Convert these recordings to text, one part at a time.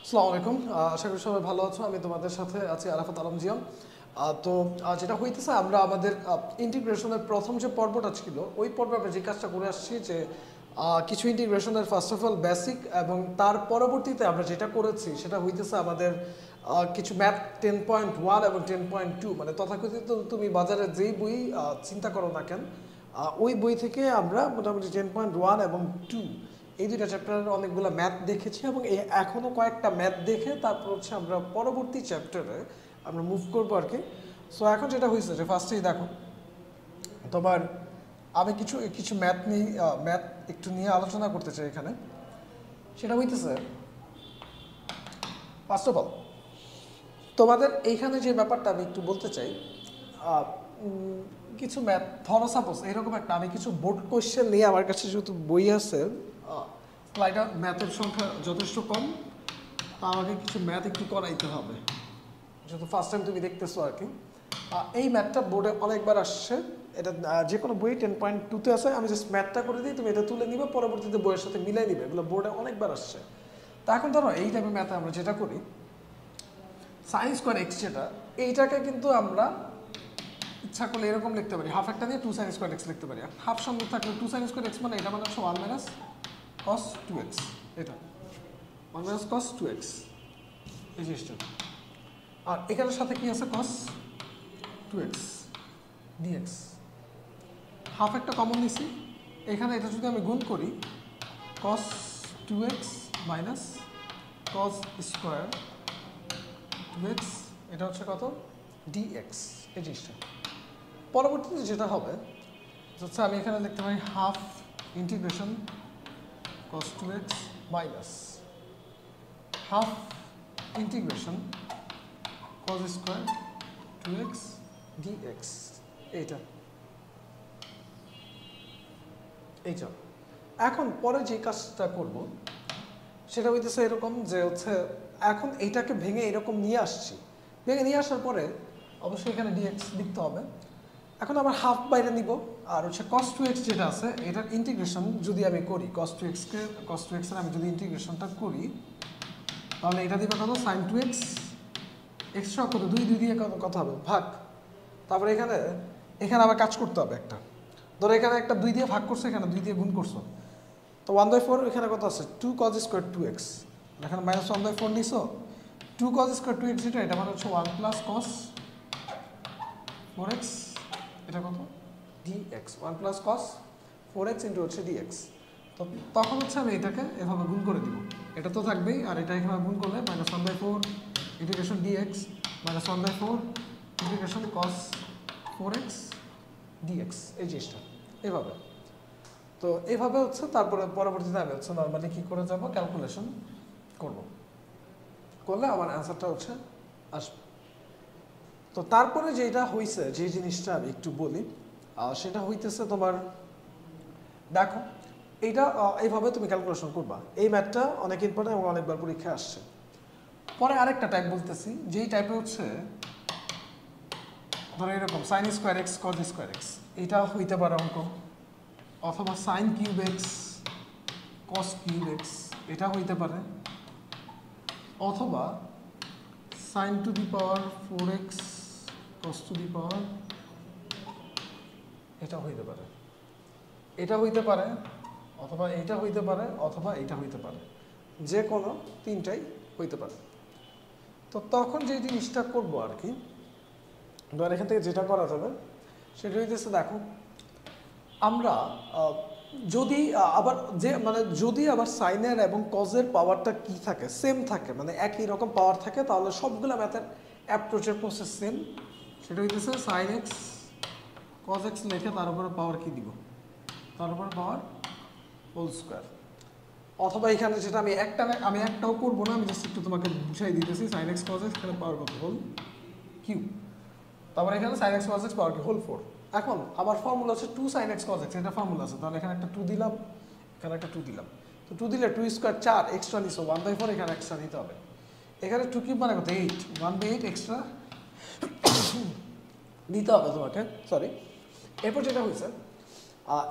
আসসালামু আলাইকুম। আশা করি সবাই ভালো আছো। আমি তোমাদের সাথে আছি আরাফাত আলম জিয়াম। তো যেটা হইতেছে আমরা আমাদের ইন্টিগ্রেশনের প্রথম যে পর্বটা ছিল ওই পর্বে আমরা যে কাজটা করে আসছি যে কিছু ইন্টিগ্রেশনের ফার্স্ট অফ অল বেসিক এবং তার পরবর্তীতে আমরা যেটা করেছি সেটা হইতেছে আমাদের কিছু ম্যাথ 10.1 এবং 10.2 মানে তথাকথিত তুমি বাজারে যেই বই চিন্তা করো না কেন ওই বই থেকে আমরা মোটামুটি 10.1 এবং 2 এই দুইটা চ্যাপ্টারের অনেকগুলো ম্যাথ দেখেছি এবং এখনও কয়েকটা ম্যাথ দেখে তারপর হচ্ছে আমরা পরবর্তী চ্যাপ্টারে আমরা মুভ করবো আর কি। সো এখন যেটা হয়েছে যে ফার্স্টেই দেখো তোমার আমি কিছু কিছু ম্যাথ নিয়ে ম্যাথ একটু নিয়ে আলোচনা করতে চাই এখানে। সেটা হইতেছে ফার্স্ট অফ অল তোমাদের এইখানে যে ব্যাপারটা আমি একটু বলতে চাই, কিছু ম্যাথ ধরো সাপোজ এরকম একটা আমি কিছু বোর্ড কোয়েশ্চেন নিয়ে আমার কাছে যেহেতু বই আছে, স্লাইডার ম্যাথের সংখ্যা যথেষ্ট কম, তা আমাকে কিছু ম্যাথ একটু করাইতে হবে যেহেতু ফার্স্ট টাইম তুমি দেখতেছো আর কি। এই ম্যাথটা বোর্ডে অনেকবার আসছে, এটা যে কোনো বই 10.2-তে আছে। আমি জাস্ট ম্যাথটা করে দিই, তুমি এটা তুলে নিবে, পরবর্তীতে বইয়ের সাথে মিলাই নিবে, এগুলো বোর্ডে অনেকবার আসছে। তা এখন ধরো এই টাইপের ম্যাথে আমরা যেটা করি সাইন স্কোয়ার এক্স, যেটা এইটাকে কিন্তু আমরা ইচ্ছা করলে এরকম লিখতে পারি, হাফ একটা দিয়ে 2 সাইন স্কোয়ার এক্স লিখতে পারি। হাফ সঙ্গে থাকলে 2 সাইন স্কোয়ার এক্স মানে এটা মানে হচ্ছে 1 মাইনাস কস 2x, এটা 1 মাইনাস কস 2x এই জিনিসটা। আর এখানের সাথে কি আছে কস 2x dx, হাফ একটা কমন নিছি, এখানে এটা যদি আমি গুণ করি কস 2x minus cos square 2x, এটা হচ্ছে কত dx এই জিনিসটা। পরবর্তীতে যেটা হবে হচ্ছে আমি এখানে লিখতে পারি half integration cos 2x minus half integration cos square 2x dx, এইটা। এখন পরে যে কাজটা করব সেটা হইতেছে এরকম যে হচ্ছে এখন এইটাকে ভেঙে এরকম নিয়ে আসছি, ভেঙে নিয়ে আসার পরে অবশ্যই এখানে dx লিখতে হবে। এখন আবার হাফ বাইরে নিব, আর হচ্ছে cos 2x যেটা আছে এটার ইন্টিগ্রেশন যদি আমি করি cos 2x এর আমি যদি ইন্টিগ্রেশনটা করি তাহলে এটা দিবে কত sin 2x, এক্সট্রা কত 2 দিয়ে কত হবে ভাগ, তারপরে এখানে আবার কাজ করতে হবে একটা, ধরো এখানে একটা 2 দিয়ে ভাগ করছো, এখানে 2 দিয়ে গুণ করছো, তো 1/4 এখানে কত আছে 2 cos স্কোয়ার 2x, এখানে মাইনাস 1/4 নিছো, 2 cos স্কোয়ার 2x এটা মানে হচ্ছে 1 প্লাস cos 4x, এটা কত dx, 1 plus cos 4x into হচ্ছে dx। তো তখন হচ্ছে আমি এটাকে এভাবে গুণ করে দিব, এটা তো থাকবেই, আর এটা এখানে গুণ করলে minus 1/4 integration dx minus 1/4 integration cos 4x dx এই জিনিসটা এভাবে। তো এইভাবে হচ্ছে তারপরে পরবর্তীতে আমি হচ্ছে নর্মালি কী করে যাব ক্যালকুলেশন করলে আমার অ্যান্সারটা হচ্ছে আসবে। তো তারপরে যেটা হয়েছে যে জিনিসটা আমি একটু বলি সেটা হইতেছে তোমার দেখো এইটা এইভাবে তুমি ক্যালকুলেশন করবা, এই ম্যাথটা অনেক ইম্পর্টেন্ট এবং অনেকবার পরীক্ষায় আসছে। পরে আরেকটা টাইপ বলতেছি, যেই টাইপে হচ্ছে ধরো এরকম sine square x cos square x, এটা হইতে পারে অঙ্ক, অথবা sine cube x cos cube x এটা হইতে পারে, অথবা sine to the power 4x cos to the power এটা হইতে পারে, এটা হইতে পারে, অথবা এইটা হইতে পারে, অথবা এইটা হইতে পারে, যে কোনো তিনটাই হইতে পারে। তো তখন যে জিনিসটা করবো আর কি, ধর এখান থেকে যেটা করা যাবে সেটা হইতেছে দেখো আমরা যদি আবার যদি আবার সাইনের এবং কজের পাওয়ারটা কি থাকে সেম থাকে, মানে একই রকম পাওয়ার থাকে, তাহলে সবগুলো ম্যাথের অ্যাপ্রোচের প্রসেস সেম। সেটা হইতেছে সাইন এক্স কজ এক্স লিখে তার উপরে পাওয়ার কি দিব, তার উপরে পাওয়ার হোল স্কোয়ার, অথবা এখানে যেটা আমি একটাও করবো না, আমি জাস্ট একটু তোমাকে বুঝাই দিতেছি, সাইন এক্স কজ এক্স এখানে পাওয়ার কত হোল কিউ, তারপরে এখানে সাইন এক্স কজ এক্স পাওয়ার কি হোল 4। এখন আমার ফর্মুলা হচ্ছে 2 sin x cos x, এটা ফর্মুলা আছে, তাহলে এখানে একটা 2 দিলাম, এখানে একটা 2 দিলাম, তো 2 দিলে 2 স্কোয়ার 4 এক্সট্রা নিছো 1/4, এখানে এক্সট্রা নিতে হবে, এখানে 2 কিউব মানে কত 8, 1/8 এক্সট্রা নিতে হবে তোমাকে, সরি। এরপর যেটা হয়েছে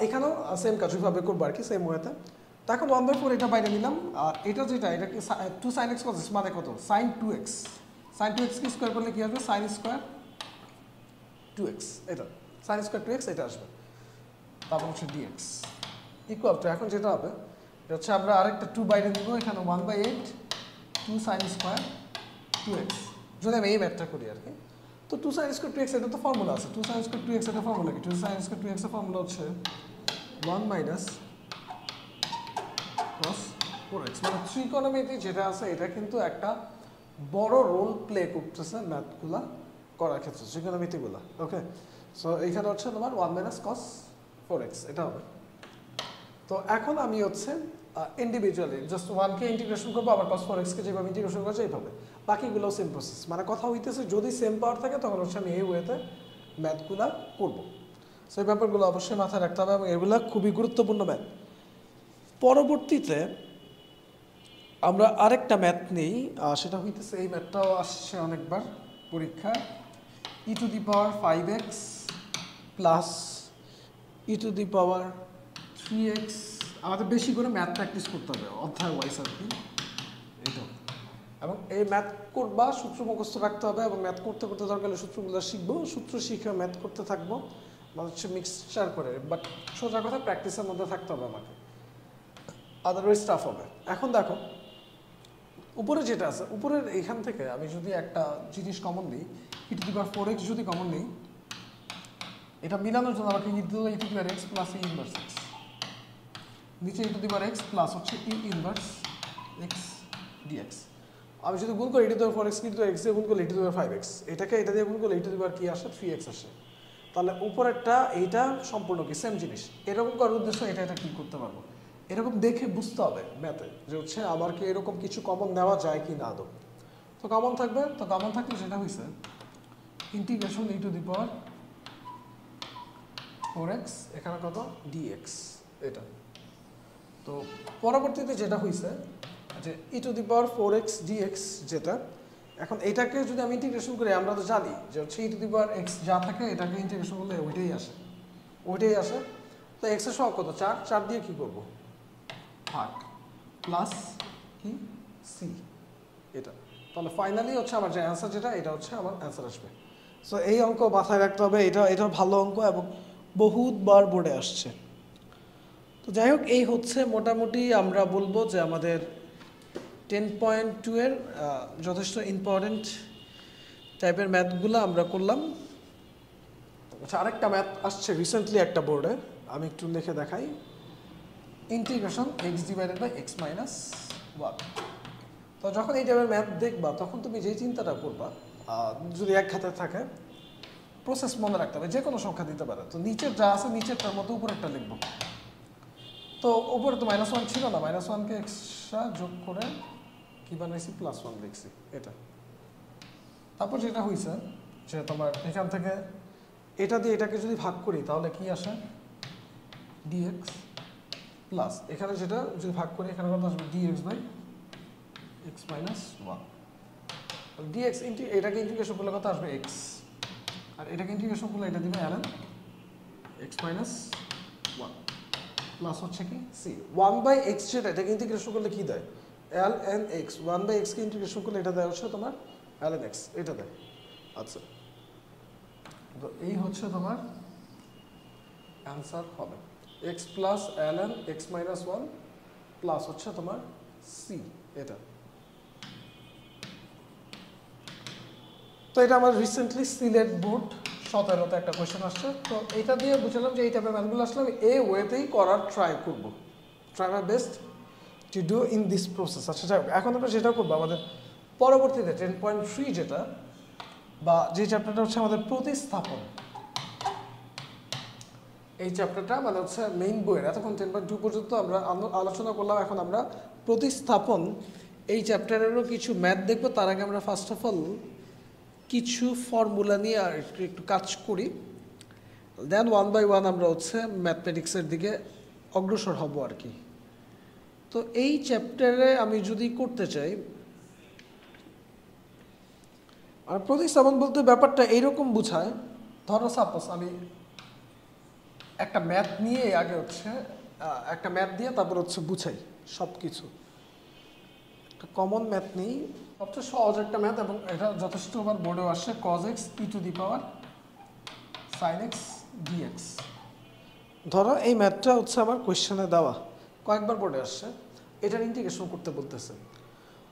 এখানেও সেম কাজ ওইভাবে করবো আর কি, সেম ওয়েতে। তো এখন 1/4 এটা বাইরে নিলাম, আর এটা যেটা এটা কি 2 sin x cos x মানে কত sin 2x, sin 2x কি স্কয়ার করলে কি আসবে sin স্কয়ার 2x, এটা sin স্কয়ার 2x এটা আসবে, তারপর হচ্ছে dx ইকুয়াল টু এখন যেটা হবে এটা হচ্ছে আমরা আরেকটা 2 বাইরে নিব, এখানে 1/8 2 sin স্কয়ার 2x, যদি আমি এই ম্যাথটা করি আর কি। তো 2 sin স্কয়ার 2x এটা তো ফর্মুলা আছে, 2 sin স্কয়ার 2x এটা ফর্মুলা কি, 2 sin স্কয়ার 2x এর ফর্মুলা হচ্ছে 1 মাইনাস cos 4x, মানে ত্রিকোণমিতি যেটা আছে এটা কিন্তু একটা বড় রোল প্লে করতেছে ম্যাথগুলা করার ক্ষেত্রে, ত্রিকোণমিতিগুলা। ওকে, সো এইখানে হচ্ছে তোমার 1 মাইনাস cos 4x এটা হবে। তো এখন আমি হচ্ছে ইন্ডিভিজুয়ালি জাস্ট 1 কে ইন্টিগ্রেশন করবো, আবার cos 4x কে যেভাবে ইন্টিগ্রেশন করছে এইভাবে, বাকিগুলো সেম প্রসেস। মানে কথা হইতেছে যদি সেম পাওয়ার থাকে তখন হচ্ছে আমি এই ওয়েতে ম্যাথগুলা করবো। সেই ব্যাপারগুলো অবশ্যই মাথায় রাখতে হবে এবং এগুলা খুবই গুরুত্বপূর্ণ ম্যাথ। পরবর্তীতে আমরা আরেকটা ম্যাথ নেই, সেটা হইতেছে এই ম্যাথটাও আসছে অনেকবার পরীক্ষা, e to the power 5x plus e to the power 3x। আমাদের বেশি করে ম্যাথ প্র্যাকটিস করতে হবে অধ্যায় ওয়াইজ আর কি, এইটা। এবং এই ম্যাথ করবা সূত্র মুখস্থ রাখতে হবে, এবং ম্যাথ করতে করতে দরকার হলে সূত্রগুলো শিখবো, সূত্র শিখে ম্যাথ করতে থাকবো, মানে হচ্ছে মিক্সচার করে, বাট সোজা কথা প্র্যাকটিসের মধ্যে থাকতে হবে আমাকে, আদারওয়াইজ টাফ হবে। এখন দেখো উপরে যেটা আছে, উপরের এইখান থেকে আমি যদি একটা জিনিস কমন নিই, e to the power 4x যদি কমন নিই, এটা মিলানোর জন্য আমাকে e to the power x plus e inverse x, নিচে e to the power x plus হচ্ছে e ইনভার্স x dx। আমি যদি গুণ করি e to the power 4x কিন্তু x দিয়ে গুণ করলে e to the power 5x, এটাকে এটা দিয়ে গুণ করলে e টু দি পাওয়ার কি আসে 3x আসে, তাহলে উপরেরটা এইটা সম্পূর্ণ কি সেম জিনিস। এরকম করার উদ্দেশ্য এটা কি করতে পারবো, এরকম দেখে বুঝতে হবে ম্যাথে যে হচ্ছে আমার কি এরকম কিছু কমন নেওয়া যায় কি না আদৌ। তো কমন থাকবে, তো কমন থাকলে সেটা হয়েছে integration e to the power 4x এখানে কত dx এটা। তো পরবর্তীতে যেটা হয়েছে যে e to the power 4x dx যেটা, এখন এটাকে যদি আমি ইন্টিগ্রেশন করি, আমরা তো জানি যে হচ্ছে e to the power x যা থাকে এটাকে ইন্টিগ্রেশন করলে ওইটাই আসে। তো x এর সহগ কত 4, 4 দিয়ে কি করব ভাগ প্লাস কি c এটা, তাহলে ফাইনালি হচ্ছে আমার যে অ্যান্সার যেটা এটা হচ্ছে আমার অ্যান্সার আসবে। সো এই অঙ্ক মাথায় রাখতে হবে, এটা ভালো অঙ্ক এবং বহুতবার বোর্ডে আসছে। তো যাই হোক, এই হচ্ছে মোটামুটি আমরা বলবো যে আমাদের 10.2 এর যথেষ্ট ইম্পর্টেন্ট টাইপের ম্যাথগুলো আমরা করলাম। আচ্ছা, আরেকটা ম্যাথ আসছে রিসেন্টলি একটা বোর্ডে, আমি একটু লিখে দেখাই, integration x divided by x minus 1। তো যখন এই টাইপের ম্যাথ দেখবা তখন তুমি যেই চিন্তাটা করবা, যদি এক খাতে থাকে প্রসেস মনে রাখতে হবে, যে কোনো সংখ্যা দিতে পারে। তো নিচের যা আছে নিচেরটার মতো উপরেরটা লিখবো। তো উপরে তো -1 ছিল না, -1কে এক্সট্রা যোগ করে কি বানাইছি +1 লিখছি এটা। তারপর যেটা হয়েছে যে তোমার এখান থেকে এটা দিয়ে এটাকে যদি ভাগ করি তাহলে কি আসে dx প্লাস এখানে যেটা যদি ভাগ করি এখানে কত আসবে dx by x minus 1। dx এটাকে ইন্টিগ্রেশন করলে কত আসবে x, আর এটাকে ইন্টিগ্রেশন করলে এটা দিবে ln x মাইনাস 1 প্লাস হচ্ছে কি c 1/x যেটা এটাকে ইন্টিগ্রেশন করলে কি দেয় ln x, 1/x কে ইন্টিগ্রেশন করলে এটা দেয় হচ্ছে তোমার ln x এটা দেয়। আচ্ছা, তো এই হচ্ছে তোমার অ্যান্সার হবে x plus ln x minus 1 plus হচ্ছে তোমার c এটা। তো এটা আমার রিসেন্টলি সিলেট বোর্ড 17তে একটা কোয়েশ্চেন আসছে। তো এটা দিয়ে বুঝলাম যে এই টাইপের ম্যাথগুলো আসলে আমি এই ওয়েতেই করার ট্রাই করবো, try my best to do in this process. আচ্ছা যাই হোক, এখন আমরা যেটা করবো আমাদের পরবর্তীতে 10.3 যেটা বা যে চ্যাপ্টারটা হচ্ছে আমাদের প্রতিস্থাপন, এই চ্যাপ্টারটা মানে হচ্ছে মেইন বইয়ের এতক্ষণ 10.2 পর্যন্ত আমরা আলোচনা করলাম। এখন আমরা প্রতিস্থাপন এই চ্যাপ্টারেরও কিছু ম্যাথ দেখবো। তার আগে আমরা ফার্স্ট অফ অল কিছু ফর্মুলা নিয়ে আর একটু কাজ করি, দেন 1 বাই 1 আমরা হচ্ছে ম্যাথমেটিক্সের দিকে অগ্রসর হব আর কি। তো এই চ্যাপ্টারে আমি যদি করতে চাই, আর প্রতিস্থাপন বলতে ব্যাপারটা এইরকম বোঝায়, ধরো সাপোজ আমি একটা ম্যাথ নিয়ে আগে হচ্ছে একটা ম্যাথ দিয়ে তারপর হচ্ছে বুঝাই সব কিছু। একটা কমন ম্যাথ নেই, সবচেয়ে সহজ একটা ম্যাথ, এবং এটা যথেষ্ট আমার বোর্ডেও আসছে, cos x e to the power sin x dx। ধরো এই ম্যাথটা হচ্ছে আমার কোয়েশ্চেনে দেওয়া, কয়েকবার বোর্ডে আসছে, এটার ইন্টিগ্রেশন করতে বলতেছে।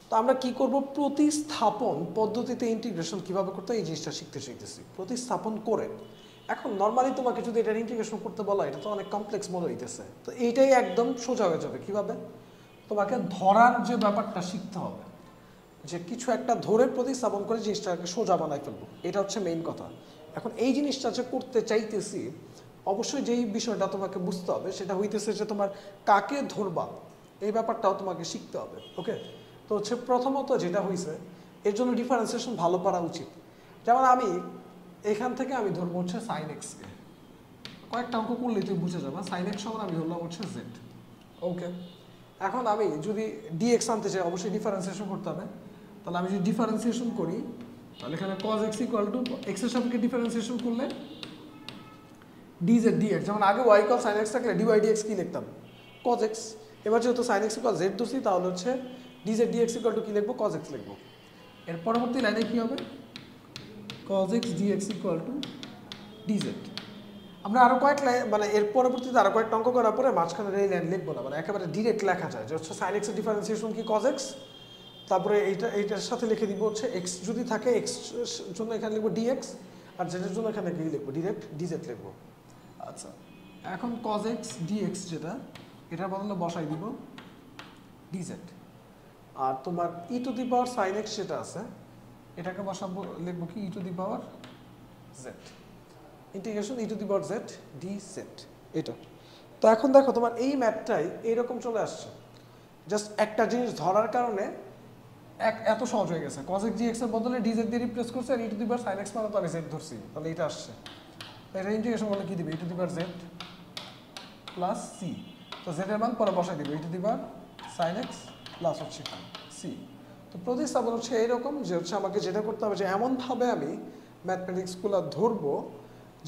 তো আমরা কি করব, প্রতিস্থাপন পদ্ধতিতে ইন্টিগ্রেশন কিভাবে করতে হয় এই জিনিসটা শিখতেছি প্রতিস্থাপন করে। এখন নর্মালি তোমাকে যদি এটার ইন্টিগ্রেশন করতে বলা, এটা তো অনেক কমপ্লেক্স মনে হইতেছে, তো এইটাই একদম সোজা হয়ে যাবে। কিভাবে, তোমাকে ধরার যে ব্যাপারটা শিখতে হবে, যে কিছু একটা ধরে প্রতিস্থাপন করে জিনিসটাকে সোজা বানাই ফেলবো, এটা হচ্ছে মেইন কথা। এখন এই জিনিসটা যে করতে চাইতেছি, অবশ্যই যেই বিষয়টা তোমাকে বুঝতে হবে সেটা হইতেছে যে তোমার কাকে ধরবা, এই ব্যাপারটাও তোমাকে শিখতে হবে। ওকে, তো হচ্ছে প্রথমত যেটা হয়েছে, এর জন্য ডিফারেন্সিয়েশন ভালো করা উচিত। যেমন আমি এখান থেকে আমি ধরবো হচ্ছে সাইন এক্সকে, কয়েকটা অঙ্ক করলে তুই বুঝে যাবে। সাইন এক্স সমান আমি ধরলাম হচ্ছে জেড। ওকে, এখন আমি যদি ডিএক্স আনতে চাই অবশ্যই ডিফারেন্সিয়েশন করতে হবে। তাহলে আমি যদি ডিফারেন্সিয়েশন করি, তাহলে এখানে cos x equal two x এর সাপেক্ষে ডিফারেন্সিয়েশন করলে dz dx, যেমন আগে y ইকুয়াল sin x থাকলে dy dx কি লিখতাম, cos x। এবার যেহেতু sin x ইকুয়াল z ধরছি, তাহলে হচ্ছে dz dx ইকুয়াল টু কি লিখবো, cos x লিখবো। এর পরবর্তী লাইনে কি হবে, cos x dx equal two dz। আমরা আরো কয়েক লাইন, মানে এর পরবর্তীতে আরো কয়েকটা অঙ্ক করার পরে মাঝখানে এই লাইন লিখবো না, মানে একেবারে ডিরেক্ট লেখা যায় যে হচ্ছে sin x এর ডিফারেন্সিয়েশন কি cos x, তারপরে এইটার সাথে লিখে দিব হচ্ছে x যদি থাকে x এর জন্য এখানে লিখবো dx, আর z এর জন্য এখানে কি লিখবো, ডিরেক্ট dz লিখবো। আচ্ছা, এখন cos x dx যেটা, এটার বদলে বসাই দিব dz। আর তোমার e to the power sin x যেটা আছে, এটাকে বসাবো, লিখবো কি e to the power z, integration e to the power z dz। এটা তো এখন দেখো তোমার এই ম্যাথটাই এইরকম চলে আসছে, জাস্ট একটা জিনিস ধরার কারণে এত সহজ হয়ে গেছে। cos x dx এর বদলে dz দিয়ে রিপ্লেস করছে, আর e to the power sin x মানে তো আমি z ধরছি, তাহলে এটা আসছে। এটা ইন্টিগ্রেশন করলে কি দিবে, e to the power z plus c, তো z এর মান পরে বসাই দিবে e to the power sin x plus হচ্ছে c। তো প্রতিস্থাপন হচ্ছে এইরকম যে হচ্ছে আমাকে যেটা করতে হবে যে এমনভাবে আমি ম্যাথমেটিক্সগুলো ধরবো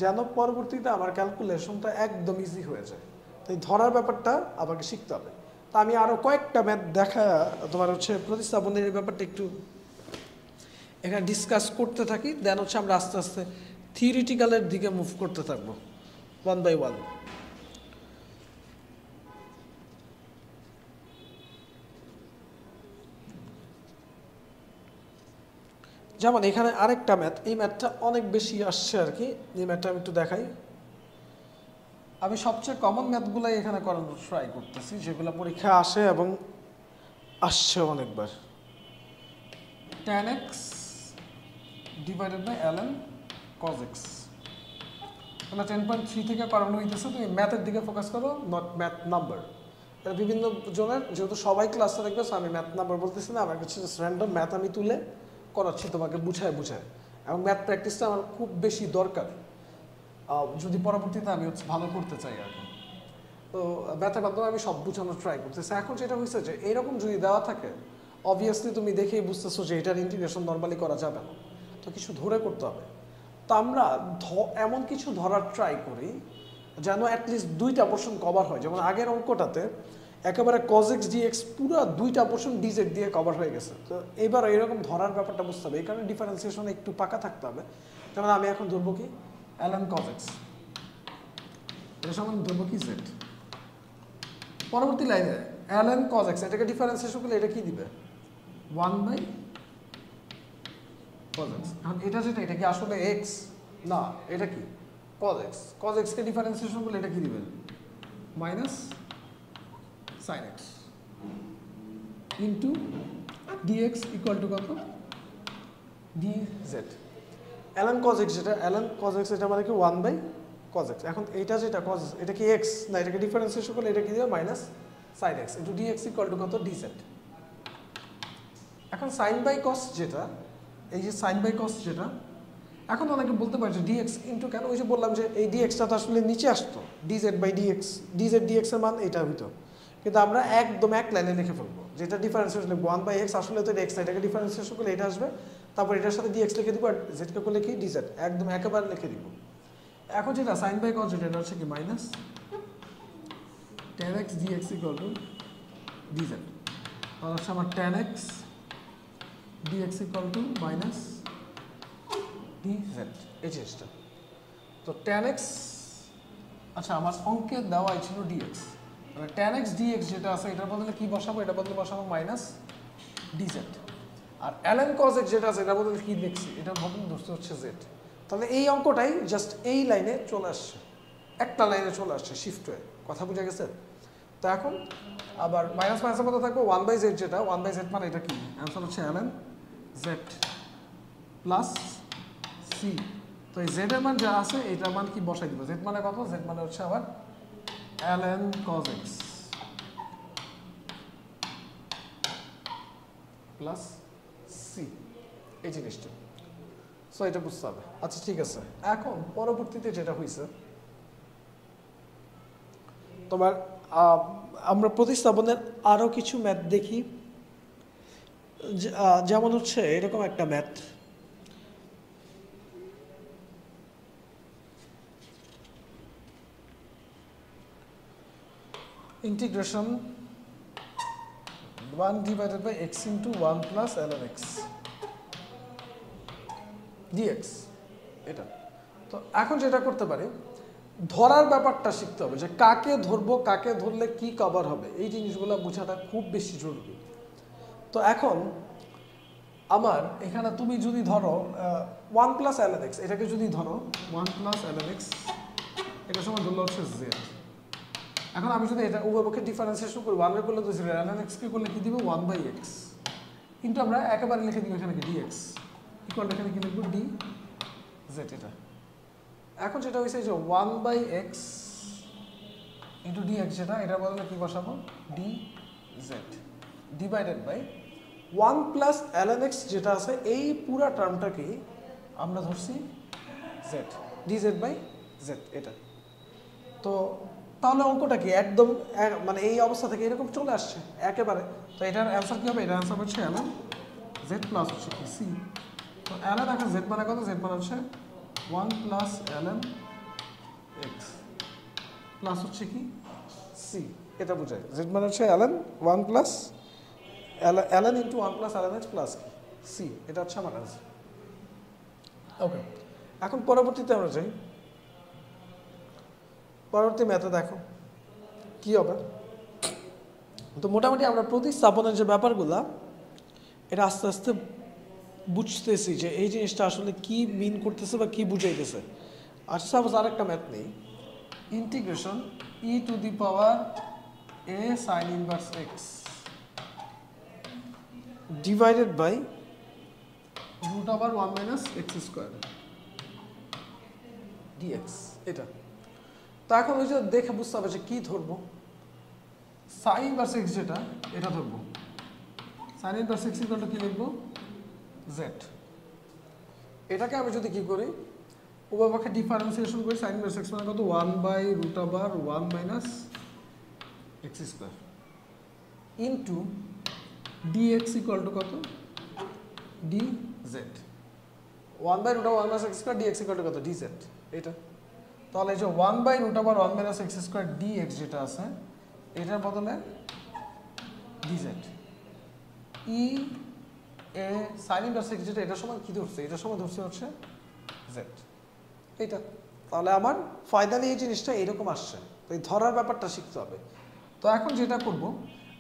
যেন পরবর্তীতে আমার ক্যালকুলেশনটা একদম ইজি হয়ে যায়। তো এই ধরার ব্যাপারটা আমাকে শিখতে হবে। তা আমি আরও কয়েকটা ম্যাথ দেখা তোমার হচ্ছে প্রতিস্থাপনের এই ব্যাপারটা একটু এখানে ডিসকাস করতে থাকি, দেন হচ্ছে আমরা আস্তে আস্তে থিওরিটিক্যালের দিকে মুভ করতে থাকবো ওয়ান বাই ওয়ান। যেমন এখানে আরেকটা ম্যাথ, এই ম্যাথটা অনেক বেশি আসছে আর কি, এই ম্যাথটা আমি একটু দেখাই। আমি সবচেয়ে কমন ম্যাথগুলাই এখানে করানোর ট্রাই করতেছি, যেগুলো পরীক্ষায় আসে এবং আসছে অনেকবার। tan x divided by ln cos x, মানে 10.3 থেকে করানো হইতেছে। তুমি ম্যাথের দিকে ফোকাস করো, নট ম্যাথ নাম্বার। এটা বিভিন্ন জনের, যেহেতু সবাই ক্লাসটা দেখবে, আমি ম্যাথ নাম্বার বলতেছি না, আমার কাছে র্যান্ডম ম্যাথ আমি তুলে করাচ্ছি তোমাকে বুঝায় বুঝায়, এবং ম্যাথ প্র্যাকটিসটা আমার খুব বেশি দরকার যদি পরবর্তীতে আমি হচ্ছে ভালো করতে চাই আর কি। তো ম্যাথের মাধ্যমে আমি সব বোঝানোর ট্রাই করতেছি। এখন যেটা হয়েছে যে এইরকম যদি দেওয়া থাকে, অবভিয়াসলি তুমি দেখেই বুঝতেছো যে এটার ইন্টিগ্রেশন নর্মালি করা যাবে না, তো কিছু ধরে করতে হবে। তো আমরা এমন কিছু ধরার ট্রাই করি যেন অ্যাটলিস্ট দুইটা পোর্শন কভার হয়। যেমন আগের অঙ্কটাতে একেবারে cos x dx পুরো দুইটা পোর্শন dz দিয়ে কভার হয়ে গেছে। তো এবার এরকম ধরার ব্যাপারটা বুঝতে হবে, এই কারণে ডিফারেন্সিয়েশন একটু পাকা থাকতে হবে। যেমন আমি এখন ধরবো কি ln cos x, এর সমান ধরবো কি z। পরবর্তী লাইনে ln cos x, এটাকে ডিফারেন্সিয়েশন করলে এটা কি দিবে, 1 বাই cos x। এখন এটা যেটা, এটা কি আসলে x না, এটা কি cos x। cos x কে ডিফারেন্সিয়েশন করলে এটা কি দিবে, minus sin x into dx equal two কত, dz। ln cos x যেটা, ln cos x এটা মানে কি 1 বাই cos x। এখন এইটা যেটা cos, এটা কি x না, এটাকে ডিফারেন্সিয়েশন করলে এটা কি দিবে, minus sin x into dx equal two কত, dz। এখন sin বাই cos যেটা, এই যে sin বাই cos যেটা, এখন অনেকে বলতে পারে যে dx ইন্টু কেন, ওই যে বললাম যে এই dxটা তো আসলে নিচে আসতো, dz by dx, dz dx এর মান এটা হইতো, কিন্তু আমরা একদম এক লাইনে লিখে ফেলবো যেটা ডিফারেন্সিয়েশন লিখবো 1 বাই x, আসলে তো এটা x না, এটাকে ডিফারেন্সিয়েশন করলে এটা আসবে, তারপর এটার সাথে dx লিখে দিব, আর z কে করলে কি dz, একদম একেবারে লিখে দিব। এখন যেটা sin বাই cos যেটা, এটা হচ্ছে কি minus tan x dx equal two dz, তাহলে হচ্ছে আমার tan x dx equal two minus dz, এই জিনিসটা। তো tan x, আচ্ছা আমার অঙ্কে দেওয়াই ছিল dx, মানে tan x dx যেটা আছে এটার বদলে কি বসাবো, এটা বদলে বসাবো মাইনাস dz, আর ln cos x যেটা আছে এটার বদলে কি লিখছি, এটার বদলে ধরতে হচ্ছে z। তাহলে এই অঙ্কটাই জাস্ট এই লাইনে চলে আসছে, একটা লাইনে চলে আসছে শিফট হয়ে, কথা বুঝা গেছে? তো এখন আবার মাইনাস মাইনাসের মতো থাকবে 1/z, যেটা 1/z মানে এটা কি, অ্যান্সার হচ্ছে ln z প্লাস c। তো এই z এর মান যা আছে এটার মান কি বসাই দিব, z মানে কত, z মানে হচ্ছে আবার ln cos x plus c, এই জিনিসটা। সো এটা বুঝতে হবে। আচ্ছা ঠিক আছে, এখন পরবর্তীতে যেটা হয়েছে তোমার আমরা প্রতিস্থাপনের আরো কিছু ম্যাথ দেখি, যেমন হচ্ছে এরকম একটা math, integration 1 divided by x into 1 plus ln x dx, এটা। তো এখন যেটা করতে পারি, ধরার ব্যাপারটা শিখতে হবে, যে কাকে ধরবো, কাকে ধরলে কি কভার হবে, এই জিনিসগুলো বোঝাটা খুব বেশি জরুরি। তো এখন আমার এখানে তুমি যদি ধরো 1 plus ln x, এটাকে যদি ধরো 1 plus ln x, এটা সময় ধরলে হচ্ছে z। এখন আমি যদি এটা উভয়পক্ষে ডিফারেন্সিয়েশন করি, 1 এর করলে তো 0, ln x কে করলে কি দিব 1/x, কিন্তু আমরা একেবারে লিখে দিব এখানে কি dx ইকুয়াল, এখানে কি লিখব dz, এটা। এখন যেটা হইছে যে 1/x ইনটু dx, যেটা এটার বদলে কি বসাবো dz divided by 1 plus ln x যেটা আছে এই পুরো টার্মটাকে আমরা ধরছি z, dz বাই z, এটা। তো তাহলে অঙ্কটা কি একদম মানে এই অবস্থা থেকে এরকম চলে আসছে একেবারে। তো এটার অ্যান্সার কি হবে, এটার অ্যান্সার হচ্ছে ln z প্লাস হচ্ছে কি c। তো ln এখন z মানে কত, z মানে হচ্ছে 1 প্লাস ln x প্লাস হচ্ছে কি c, এটা বোঝায়। z মানে হচ্ছে ln 1 plus ln into 1 plus ln x plus কি c, এটা হচ্ছে আমার অ্যান্সার। ওকে, এখন পরবর্তীতে আমরা যাই, পরবর্তী ম্যাথে দেখো কি হবে। তো মোটামুটি আমরা প্রতিস্থাপনের যে ব্যাপারগুলা এটা আস্তে আস্তে বুঝতেছি যে এই জিনিসটা আসলে কি মিন করতেছে বা কি বুঝাইতেছে। আচ্ছা সাপোজ আরেকটা ম্যাথ নেই, integration e to the power a sin inverse x divided by root over 1 minus x square dx, এটা। তো এখন ওই যে দেখে বুঝতে হবে যে কি ধরবো, সাইন ইনভার্স এক্স যেটা এটা ধরবো, sign inverse x equal to কি লিখবো জেড। এটাকে আমি যদি কি করি, উভয়পক্ষে ডিফারেন্সিয়েশন করি, সাইন ইনভার্স এক্স মানে কত 1/√1 minus x square into dx equal two কত dz, 1/√1 minus x square dx equal two কত dz, এটা। তাহলে এই যে 1/√1 মাইনাস এক্স স্কোয়ার dx যেটা আছে এটার বদলে dz, e a sin inverse x যেটা এটার সময় কি ধরছে, এটার সময় ধরছে হচ্ছে z, এটা। তাহলে আমার ফাইনালি এই জিনিসটা এরকম আসছে। তো এই ধরার ব্যাপারটা শিখতে হবে। তো এখন যেটা করব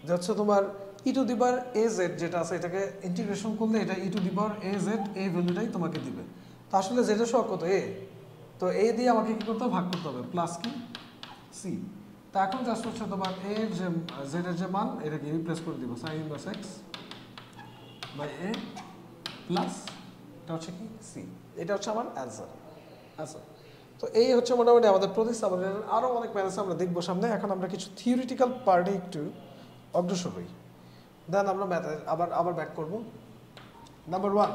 যে হচ্ছে তোমার ই two the power A Z যেটা আছে এটাকে ইন্টিগ্রেশন করলে এটা ই two the power A Z এই ভ্যালুটাই তোমাকে দিবে। তো আসলে জেডের সহগ কত এ, তো এ দিয়ে আমাকে কি করতে হবে ভাগ করতে হবে প্লাস কি সি। তো এখন জাস্ট হচ্ছে তোমার এ এর যে জেড এর যে মান এটাকে রিপ্লেস করে দিব sine inverse x by a plus এটা হচ্ছে কি সি, এটা হচ্ছে আমার অ্যান্সার। আচ্ছা, তো এই হচ্ছে মোটামুটি আমাদের প্রতিস্থাপনের আরও অনেক ম্যাথ আমরা দেখবো সামনে। এখন আমরা কিছু থিওরিটিক্যাল পার্টে একটু অগ্রসর হই, দেন আমরা ম্যাথে আবার ব্যাক করব। নাম্বার 1,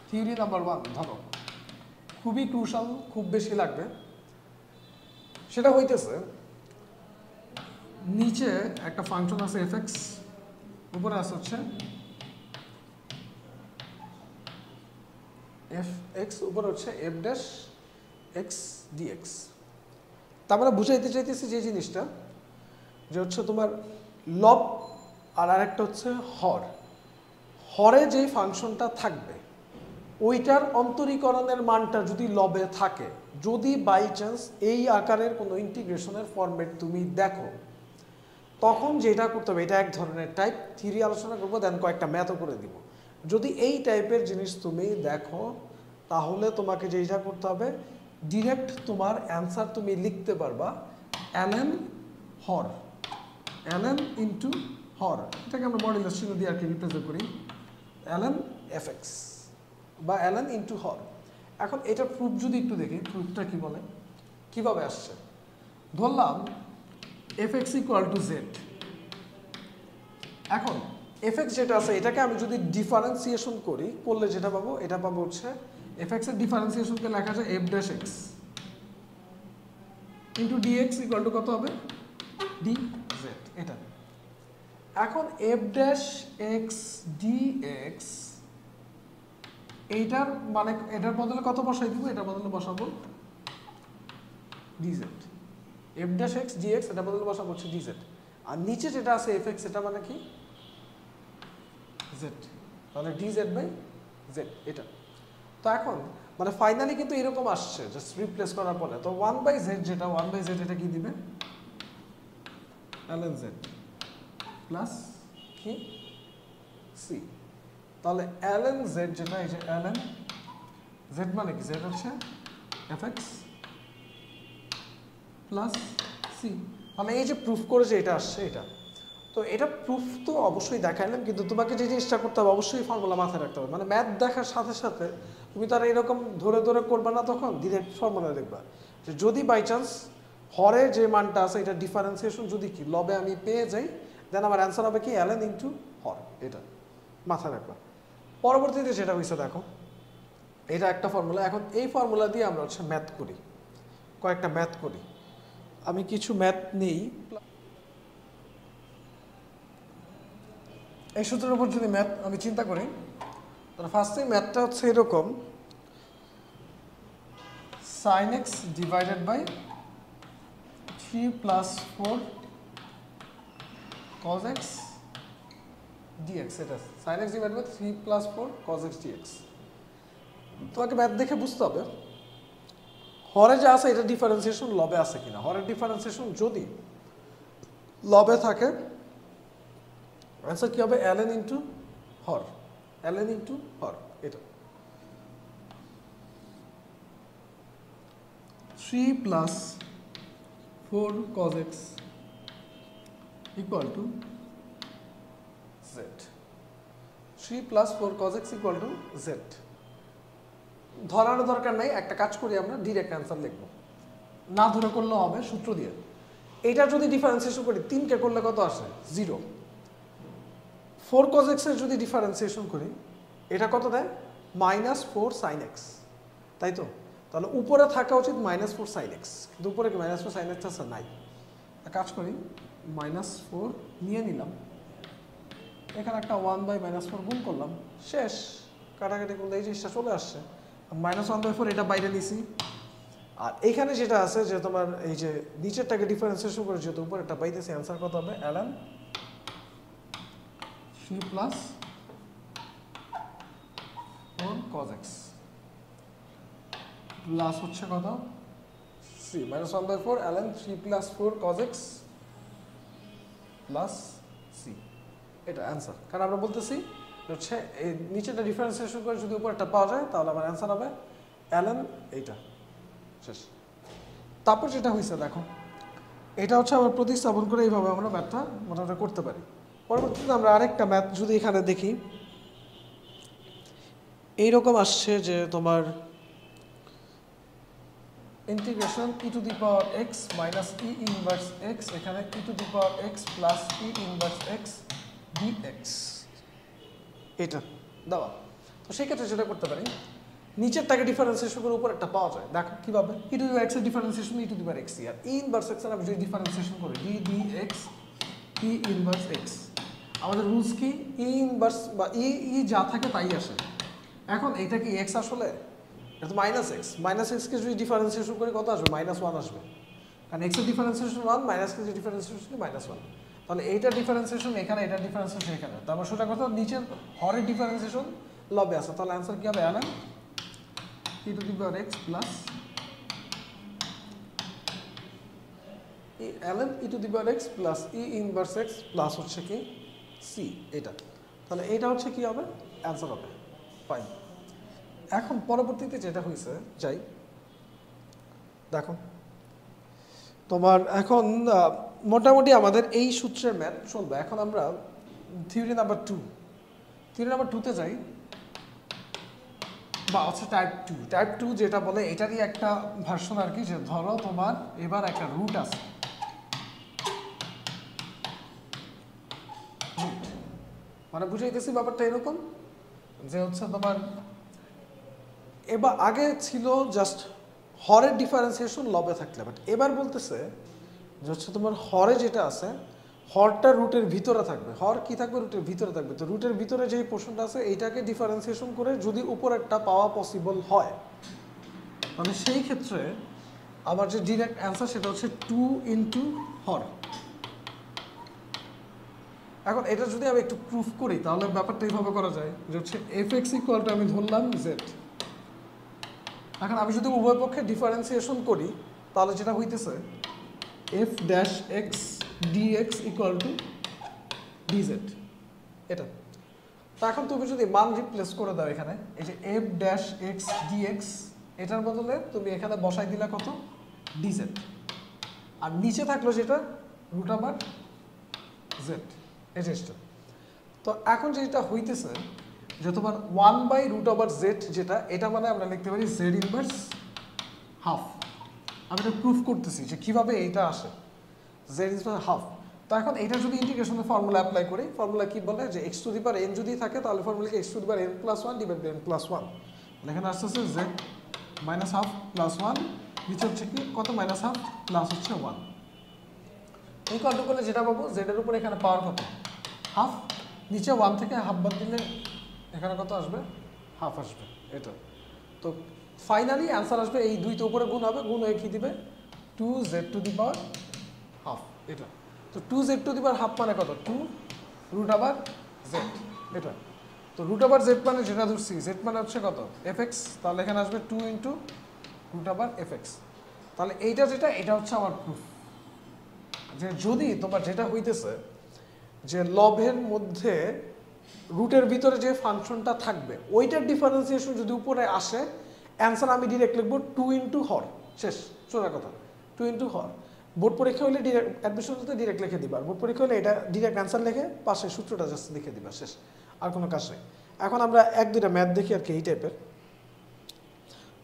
থিওরি নাম্বার 1 ধরো খুবই ক্রুশাল, খুব বেশি লাগবে। সেটা হইতেছে নিচে একটা ফাংশন আছে এফ এক্স, উপরে আছে হচ্ছে এফ এক্স, উপরে হচ্ছে এফ ড্যাশ এক্স ডিএক্স। তা আমরা বুঝাইতে চাইতেছি যে জিনিসটা যে হচ্ছে তোমার লব আর আরেকটা হচ্ছে হর। হরে যেই ফাংশনটা থাকবে ওইটার অন্তরীকরণের মানটা যদি লবে থাকে, যদি বাই চান্স এই আকারের কোনো ইন্টিগ্রেশনের ফরম্যাট তুমি দেখো, তখন যেটা করতে হবে, এটা এক ধরনের টাইপ, থিওরি আলোচনা করবো, দেন কয়েকটা ম্যাথও করে দিব। যদি এই টাইপের জিনিস তুমি দেখো তাহলে তোমাকে যেটা করতে হবে, ডিরেক্ট তোমার অ্যান্সার তুমি লিখতে পারবা ln হর, ln ইন্টু হর, এটাকে আমরা মডুলাস চিহ্ন দিয়ে আর কি রিপ্রেজেন্ট করি, ln fx বা ln ইন্টু হর। এখন এটা প্রুফ যদি একটু দেখি, প্রুফটা কি বলে, কিভাবে আসছে। ধরলাম fx ইকুয়াল টু জেড। এখন fx যেটা আছে এটাকে আমি যদি ডিফারেন্সিয়েশন করি, করলে যেটা পাবো, এটা পাবো হচ্ছে fx এর ডিফারেন্সিয়েশনকে লেখা যায় f dash x into dx equal two কত হবে, dz। এটা এখন f ড্যাশ x dx, এইটার মানে এটার বদলে কত বসাই দিব, এটার বদলে বসাবো dz। f dash x dx এটা বদলে বসাবো হচ্ছে dz। আর নিচে যেটা আছে fx, এটা মানে কি z, তাহলে dz বাই z এটা। তো এখন মানে ফাইনালি কিন্তু এরকম আসছে জাস্ট রিপ্লেস করার পরে। তো 1/z যেটা 1/z এটা কি দিবে, ln z প্লাস কি c। তাহলে ln z যেটা, এই যে ln z মানে কি, z হচ্ছে fx প্লাস c। মানে এই যে প্রুফ করে যে এটা আসছে এটা, তো এটা প্রুফ তো অবশ্যই দেখাইলাম, কিন্তু তোমাকে যে জিনিসটা করতে হবে অবশ্যই ফর্মুলা মাথায় রাখতে হবে। মানে ম্যাথ দেখার সাথে সাথে তুমি তার এরকম ধরে ধরে করবে না, তখন ডিরেক্ট ফর্মুলা দেখবা যে যদি বাই চান্স হরে যে মানটা আছে এটা ডিফারেন্সিয়েশন যদি কি লবে আমি পেয়ে যাই, দেন আমার অ্যান্সার হবে কি ln ইন্টু হর। এটা মাথায় রাখবা। পরবর্তীতে যেটা হয়েছে দেখো, এটা একটা ফর্মুলা। এখন এই ফর্মুলা দিয়ে আমরা হচ্ছে ম্যাথ করি, কয়েকটা ম্যাথ করি। আমি কিছু ম্যাথ নেই, এই সূত্রের উপর যদি ম্যাথ আমি চিন্তা করি, তাহলে ফার্স্টে ম্যাথটা হচ্ছে এরকম, sin x divided by 3 plus 4 cos x dx। এটা sin x divided by 3 plus 4 cos x dx। তোমাকে ম্যাথ দেখে বুঝতে হবে হরে যা আছে এটা ডিফারেন্সিয়েশন লবে আছে কিনা। হরের ডিফারেন্সিয়েশন যদি লবে থাকে, অ্যান্সার কি হবে ln ইন্টু হর, ln ইন্টু হর। এটা 3 plus 4 cos x equal two z। 3 plus 4 cos x equal two z। ধরার দরকার নাই, একটা কাজ করি আমরা ডিরেক্ট অ্যান্সার লিখব, না ধরে করলেও হবে সূত্র দিয়ে। এটা যদি ডিফারেন্সিয়েশন করি 3 কে করলে কত আসে 0। 4 cos x এর যদি ডিফারেন্সিয়েশন করি এটা কত দেয় -4 sin x, তাই তো। তাহলে উপরে থাকা উচিত -4 sin x, কিন্তু উপরে কি -4 sin x আছে নাই। কাজ করি -4 নিয়ে নিলাম, এখানে একটা 1/-4 গুণ করলাম, শেষ। কাটাকাটি করলে এই জিনিসটা চলে আসছে, -1/4 এটা বাইরে নিছি। আর এখানে যেটা আছে যে তোমার এই যে নিচেরটাকে ডিফারেন্সিয়েশন করে যেহেতু উপরেরটা পাইতেছি, অ্যান্সার কত হবে ln 3 plus 4 cos x plus হচ্ছে কত c, -1/4 ln 3 plus 4 cos x plus c। এটা অ্যান্সার। কারণ আমরা বলতেছি হচ্ছে এই নিচেটা ডিফারেন্সিয়েশন করে যদি উপরেরটা পাওয়া যায় তাহলে আমার অ্যান্সার হবে ln এইটা, শেষ। তারপর যেটা হয়েছে দেখো, এটা হচ্ছে আবার প্রতিস্থাপন করে এইভাবে আমরা ম্যাথটা মোটামুটি করতে পারি। পরবর্তীতে আমরা আরেকটা ম্যাথ যদি এখানে দেখি, এইরকম আসছে যে তোমার integration e to the power x minus e inverse x, এখানে e to the power x plus e inverse x dx এটা দেওয়া। তো সেক্ষেত্রে যেটা করতে পারি, নিচেরটাকে ডিফারেন্সিয়েশন করে উপর একটা পাওয়া যায়। দেখো কিভাবে, e to the power x এর differentiation e to the power x, আর e ইনভার্স x এর আমি যদি ডিফারেন্সিয়েশন করি d dx e inverse x, আমাদের রুলস কি e ইনভার্স বা e যা থাকে তাই আসে। এখন এইটা কি x আসলে, এটা তো -x, -x কে যদি ডিফারেন্সিয়েশন করি কত আসবে, -1 আসবে। কারণ x এর ডিফারেন্সিয়েশন 1 মাইনাস এর ডিফারেন্সিয়েশন -1, তাহলে এইটা ডিফারেন্সিয়েশন এখানে, এটা ডিফারেন্সিয়েশন এখানে, তারপর সেটা কথা নিচের হরের ডিফারেন্সিয়েশন লবে আছে, তাহলে অ্যান্সার কি হবে ln e to the power x plus ln e to the power x plus e inverse x plus হচ্ছে কি c, এটা, তাহলে এইটা হচ্ছে কি হবে অ্যান্সার হবে। ফাইন, এখন পরবর্তীতে যেটা হয়েছে যাই দেখো, তোমার এখন মোটামুটি আমাদের এই সূত্রের ম্যাথ চলবে। এখন আমরা থিওরি নাম্বার 2তে যাই, বা হচ্ছে টাইপ 2 যেটা বলে এটারই একটা ভার্সন আর কি, যে ধরো তোমার এবার একটা রুট আছে, মানে বুঝাইতেছি ব্যাপারটা এরকম যে হচ্ছে তোমার এবার আগে ছিল জাস্ট হরের ডিফারেন্সিয়েশন লবে থাকলে, বাট এবার বলতেছে যে হচ্ছে তোমার হরে যেটা আছে হরটা রুটের ভিতরে থাকবে। হর কি থাকবে? রুটের ভিতরে থাকবে। তো রুটের ভিতরে যেই পোর্শনটা আছে এইটাকে ডিফারেন্সিয়েশন করে যদি উপরেরটা পাওয়া পসিবল হয়, মানে সেই ক্ষেত্রে আমার যে ডিরেক্ট অ্যান্সার সেটা হচ্ছে 2 ইন্টু হর। এখন এটা যদি আমি একটু প্রুফ করি তাহলে ব্যাপারটা এইভাবে করা যায় যে হচ্ছে fx ইকুয়ালটা আমি ধরলাম z। এখন আমি যদি উভয় পক্ষে ডিফারেন্সিয়েশন করি তাহলে যেটা হইতেছে f dash x dx equal two dz, এটা। তো এখন তুমি যদি মান রিপ্লেস করে দাও এখানে, এই যে f ড্যাশ x dx এটার বদলে তুমি এখানে বসাই দিলা কত dz, আর নিচে থাকলো যেটা রুট ওভার z, এই জিনিসটা। তো এখন যেটা হইতেছে যে তোমার 1/√z যেটা, এটা মানে আমরা লিখতে পারি z ইনভার্স হাফ। আমি এটা প্রুফ করতেছি যে কিভাবে এইটা আসে, z ইনভার্স হাফ। তো এখন এটা যদি ইন্টিগ্রেশনের ফর্মুলা অ্যাপ্লাই করি, ফর্মুলা কি বলে যে x to the power n যদি থাকে তাহলে ফর্মুলা কি x to the power n plus 1 divide by n plus 1, এখানে আসতেছে z মাইনাস হাফ প্লাস 1, নিচে হচ্ছে কি কত মাইনাস হাফ প্লাস হচ্ছে 1। এই কত করলে যেটা পাবো z এর উপরে এখানে পাওয়ার কত হাফ, নিচে 1 থেকে হাফ বাদ দিলে এখানে কত আসবে হাফ আসবে, এটা। তো ফাইনালি অ্যান্সার আসবে এই দুইটা উপরে গুণ হবে, গুণ হয়ে কি দিবে 2z two the power half, এটা। তো 2z two the power half মানে কত 2√z, এটা। তো √z মানে যেটা ধরছি z মানে হচ্ছে কত fx, তাহলে এখানে আসবে 2 ইন্টু √fx। তাহলে এইটা যেটা, এটা হচ্ছে আমার প্রুফ যে যদি তোমার যেটা হইতেছে যে লবের মধ্যে রুটের ভিতরে যে ফাংশনটা থাকবে ওইটার ডিফারেন্সিয়েশন যদি উপরে আসে, অ্যান্সার আমি ডিরেক্ট লিখবো 2 ইন্টু হর, শেষ, সোজা কথা 2 ইন্টু হর। বোর্ড পরীক্ষা হলে ডিরেক্ট অ্যাডমিশন হতে ডিরেক্ট লিখে দিবা, আর বোর্ড পরীক্ষা হলে এটা ডিরেক্ট অ্যান্সার লিখে পাশে সূত্রটা জাস্ট লিখে দিবা, শেষ, আর কোনো কাজ নেই। এখন আমরা এক দুইটা ম্যাথ দেখি আর কি এই টাইপের।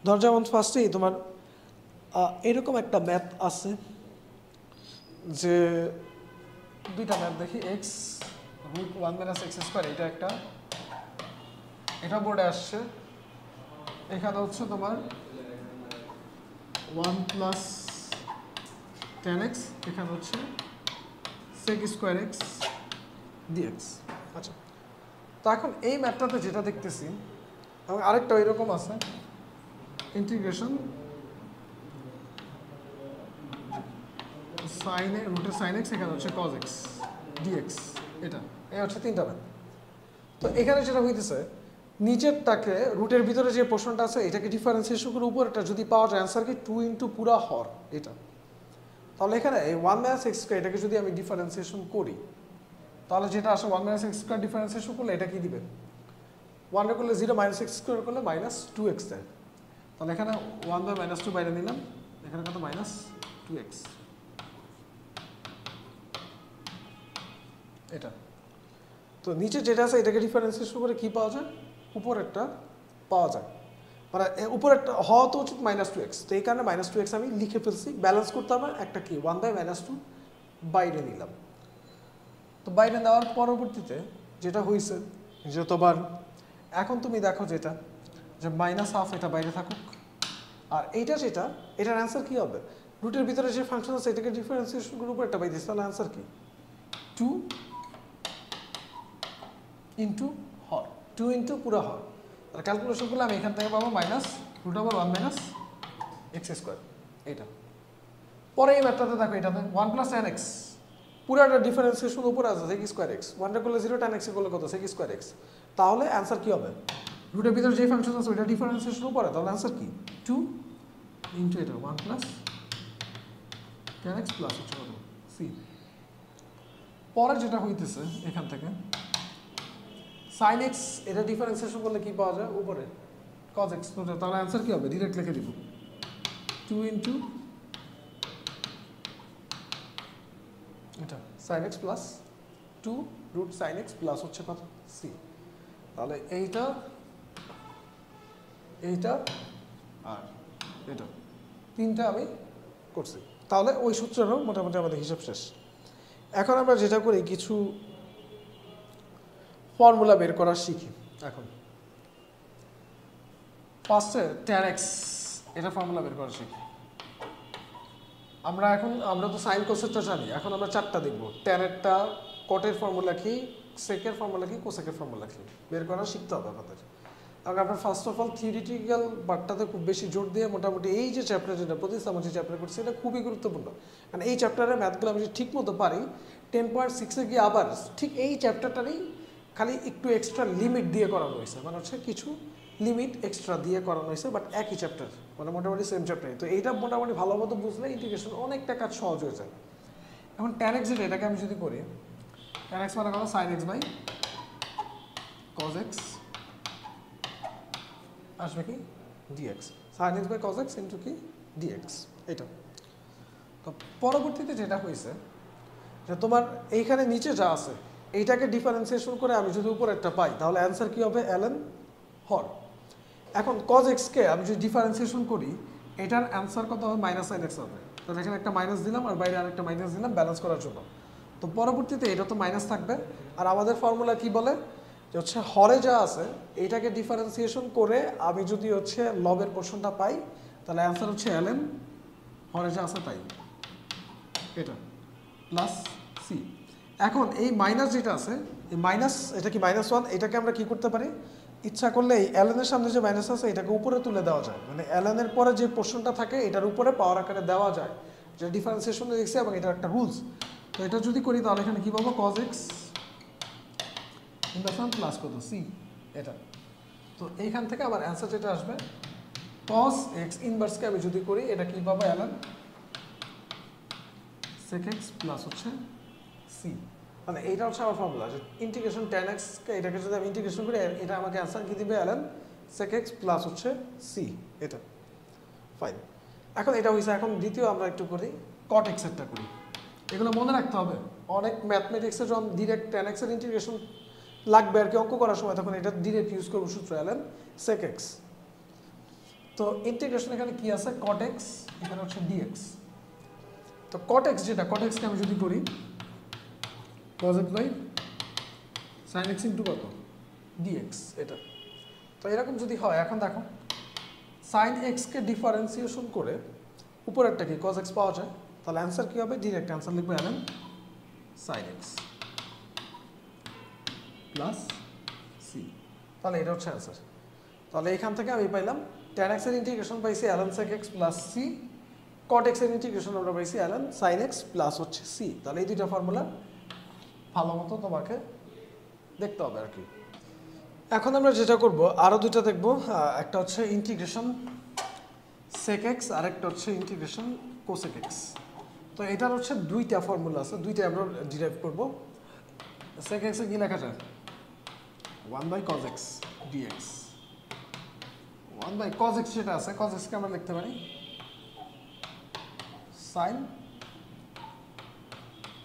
ধর যেমন ফার্স্টেই তোমার এরকম একটা ম্যাথ আছে, যে দুইটা ম্যাথ দেখি, x √1 - x², এটা একটা, এটা বোর্ডে আসছে। এখানে হচ্ছে তোমার 1 প্লাস 10x, এখানে হচ্ছে sec²x dx। আচ্ছা, তো এখন এই ম্যাথটাতে যেটা দেখতেছি, এবং আরেকটা এরকম আছে ইন্টিগ্রেশন sin x, এখানে হচ্ছে cos x dx, এটা, এই হচ্ছে তিনটা ম্যাথ। তো এখানে যেটা হইতেছে নিচেরটাকে রুটের ভিতরে যে পোর্শনটা আছে এটাকে ডিফারেন্সিয়েশন করে উপরেরটা যদি পাওয়া যায় অ্যান্সার কি 2 ইন্টু পুরা হর, এটা। তাহলে এখানে এই 1 - x², এটাকে যদি আমি ডিফারেন্সিয়েশন করি তাহলে যেটা আসে 1 - x² ডিফারেন্সিয়েশন করলে এটা কি দিবে 1 এর করলে 0 - x² করলে -2x দেয়। তাহলে এখানে 1/-2 বাইরে নিলাম, এখানে কত -2x, এটা। তো নিচে যেটা আছে এটাকে ডিফারেন্সিয়েশন করে কি পাওয়া যায়, উপরেরটা পাওয়া যায়, মানে উপরেরটা হওয়া তো উচিত -2x, তো এই কারণে -2x আমি লিখে ফেলছি। ব্যালেন্স করতে হবে একটা কি 1/-2 বাইরে নিলাম। তো বাইরে নেওয়ার পরবর্তীতে যেটা হয়েছে যে তোমার এখন তুমি দেখো যেটা যে -হাফ এটা বাইরে থাকুক, আর এইটা যেটা, এটার অ্যান্সার কি হবে, রুটের ভিতরে যে ফাংশন আছে এটাকে ডিফারেন্সিয়েশন করে উপরে একটা বাইরে দিচ্ছে, তাহলে অ্যান্সার কি 2 ইন্টু হর, 2 ইন্টু পুরো হর। আর ক্যালকুলেশন করলে আমি এখান থেকে পাবো -√1 - x², এটা। পরে এই ম্যাথটাতে দেখো এটাতে 1 প্লাস tan x পুরাটা ডিফারেন্সিয়েশন উপরে আছে sec স্কয়ার x 1 টা করলে 0 tan x করলে কত sec স্কয়ার x তাহলে অ্যানসার কি হবে রুটের ভিতরে যে ফাংশন আছে ওটা ডিফারেন্সিয়েশন উপরে তাহলে অ্যানসার কি 2 ইনটু এটা 1 প্লাস tan x প্লাস হচ্ছে কত c পরে যেটা হইতেছে এখান থেকে sin x এটা ডিফারেন্সিয়েশন করলে কি পাওয়া যায় উপরে cos x তাহলে অ্যানসার কি হবে ডাইরেক্ট লিখে দিব 2 ইনটু এটা sin x plus 2 root sin x plus হচ্ছে কত c তাহলে এইটা আর এটা তিনটা আমি করছি তাহলে ওই সূত্রেরও মোটামুটি আমাদের হিসাব শেষ এখন আমরা যেটা করি কিছু ফর্মুলা বের করা শিখি এখন ফার্স্টে tan x এটা ফর্মুলা বের করা শিখি আমরা তো সাইন কোসেটটা জানি এখন আমরা চারটা দেখব tan এরটা কটের ফর্মুলা কি সেকের ফর্মুলা কি কোসেকের ফর্মুলা কি বের করা শিখতে হবে আমাদের আগে আমরা ফার্স্ট অফ অল থিওরিটিক্যাল পার্টটাতে খুব বেশি জোর দিয়ে মোটামুটি এই যে চ্যাপ্টার যেটা প্রতিস্থাপন যে চ্যাপ্টার করছি এটা খুবই গুরুত্বপূর্ণ কারণ এই চ্যাপ্টারের ম্যাথগুলো আমি যদি ঠিক মতো পারি 10.6 এ গিয়ে আবার ঠিক এই চ্যাপ্টারটারই খালি একটু এক্সট্রা লিমিট দিয়ে করানো হয়েছে মানে হচ্ছে কিছু লিমিট এক্সট্রা দিয়ে করানো হয়েছে বাট একই চ্যাপ্টার মানে মোটামুটি সেম চ্যাপ্টারই তো এইটা মোটামুটি ভালো মতো বুঝলে ইন্টিগ্রেশন অনেকটা কাজ সহজ হয়ে যায় এখন tan x যেটা এটাকে আমি যদি করি tan x মানে কত sin x by cos x আসবে কি dx sin x by cos x into কি dx এটা তো পরবর্তীতে যেটা হয়েছে যে তোমার এইখানে নিচে যা আছে এইটাকে ডিফারেন্সিয়েশন করে আমি যদি উপরেরটা পাই তাহলে অ্যানসার কি হবে ln হর এখন cos x কে আমি যদি ডিফারেন্সিয়েশন করি এটার অ্যানসার কত হবে sin x হবে তাহলে এখানে একটা মাইনাস দিলাম আর বাইরে আরেকটা মাইনাস দিলাম ব্যালেন্স করার জন্য তো পরবর্তীতে এটা তো মাইনাস থাকবে আর আমাদের ফর্মুলা কি বলে যে হচ্ছে হরে যা আছে এইটাকে ডিফারেন্সিয়েশন করে আমি যদি হচ্ছে লবের পোর্শনটা পাই তাহলে অ্যানসার হচ্ছে ln হরে যা আছে তাই এটা প্লাস সি এখন এই মাইনাস যেটা আছে এই মাইনাস এটা কি -1 এটাকে আমরা কি করতে পারি ইচ্ছা করলে এই ln এর সামনে যে মাইনাস আছে এটাকে উপরে তুলে দেওয়া যায় মানে ln এর পরে যে পোর্শনটা থাকে এটার উপরে পাওয়ার আকারে দেওয়া যায় যে ডিফারেন্সিয়েশনে দেখছি এবং এটা একটা রুলস তো এটা যদি করি তাহলে এখানে কি পাবো cos x ইনভার্স প্লাস কত c এটা তো এইখান থেকে আবার অ্যানসার যেটা আসবে cos x ইনভার্স কে আমি যদি করি এটা কি পাবো ln sec x প্লাস হচ্ছে c মানে এইটা হচ্ছে আমার ফর্মুলা যে ইন্টিগ্রেশন tan x কে এটাকে যদি আমি ইন্টিগ্রেশন করি এটা আমাকে অ্যানসার কি দিবে ln sec x প্লাস হচ্ছে c এটা ফাইন এখন এটা হইছে এখন দ্বিতীয় আমরা একটু করি cot x এরটা করি এগুলো মনে রাখতে হবে অনেক ম্যাথমেটিক্সে যখন ডাইরেক্ট tan x এর ইন্টিগ্রেশন লাগবে আর কি অঙ্ক করার সময় তখন এটা ডাইরেক্ট ইউজ করব সূত্র ln sec x তো ইন্টিগ্রেশন এখানে কি আছে cot x এখানে হচ্ছে dx তো cot x যেটা cot x কে আমি যদি করি cos x by sin x into কত dx এটা তো এরকম যদি হয় এখন দেখো sin x কে ডিফারেন্সিয়েশন করে উপরেরটা কি cos x পাওয়া যায় তাহলে অ্যানসার কি হবে ডাইরেক্ট অ্যানসার লিখব ln sin x plus c তাহলে এটা হচ্ছে অ্যানসার তাহলে এখান থেকে আমি পাইলাম tan x এর ইন্টিগ্রেশন পাইছি ln sec x plus c cot x এর ইন্টিগ্রেশন আমরা পাইছি ln sin x প্লাস হচ্ছে c তাহলে এই দুইটা ফর্মুলা ভালো মতো তোমাকে দেখতে হবে আর কি এখন আমরা যেটা করব আরো দুটো দেখব একটা হচ্ছে ইন্টিগ্রেশন sec x আর একটা হচ্ছে ইন্টিগ্রেশন cosec x তো এটার হচ্ছে দুইটা ফর্মুলা আছে দুইটা আমরা ডিরাইভ করব sec x এ কি লেখা যায় 1/cos x dx 1/cos x যেটা আছে cos x কে আমরা লিখতে পারি sin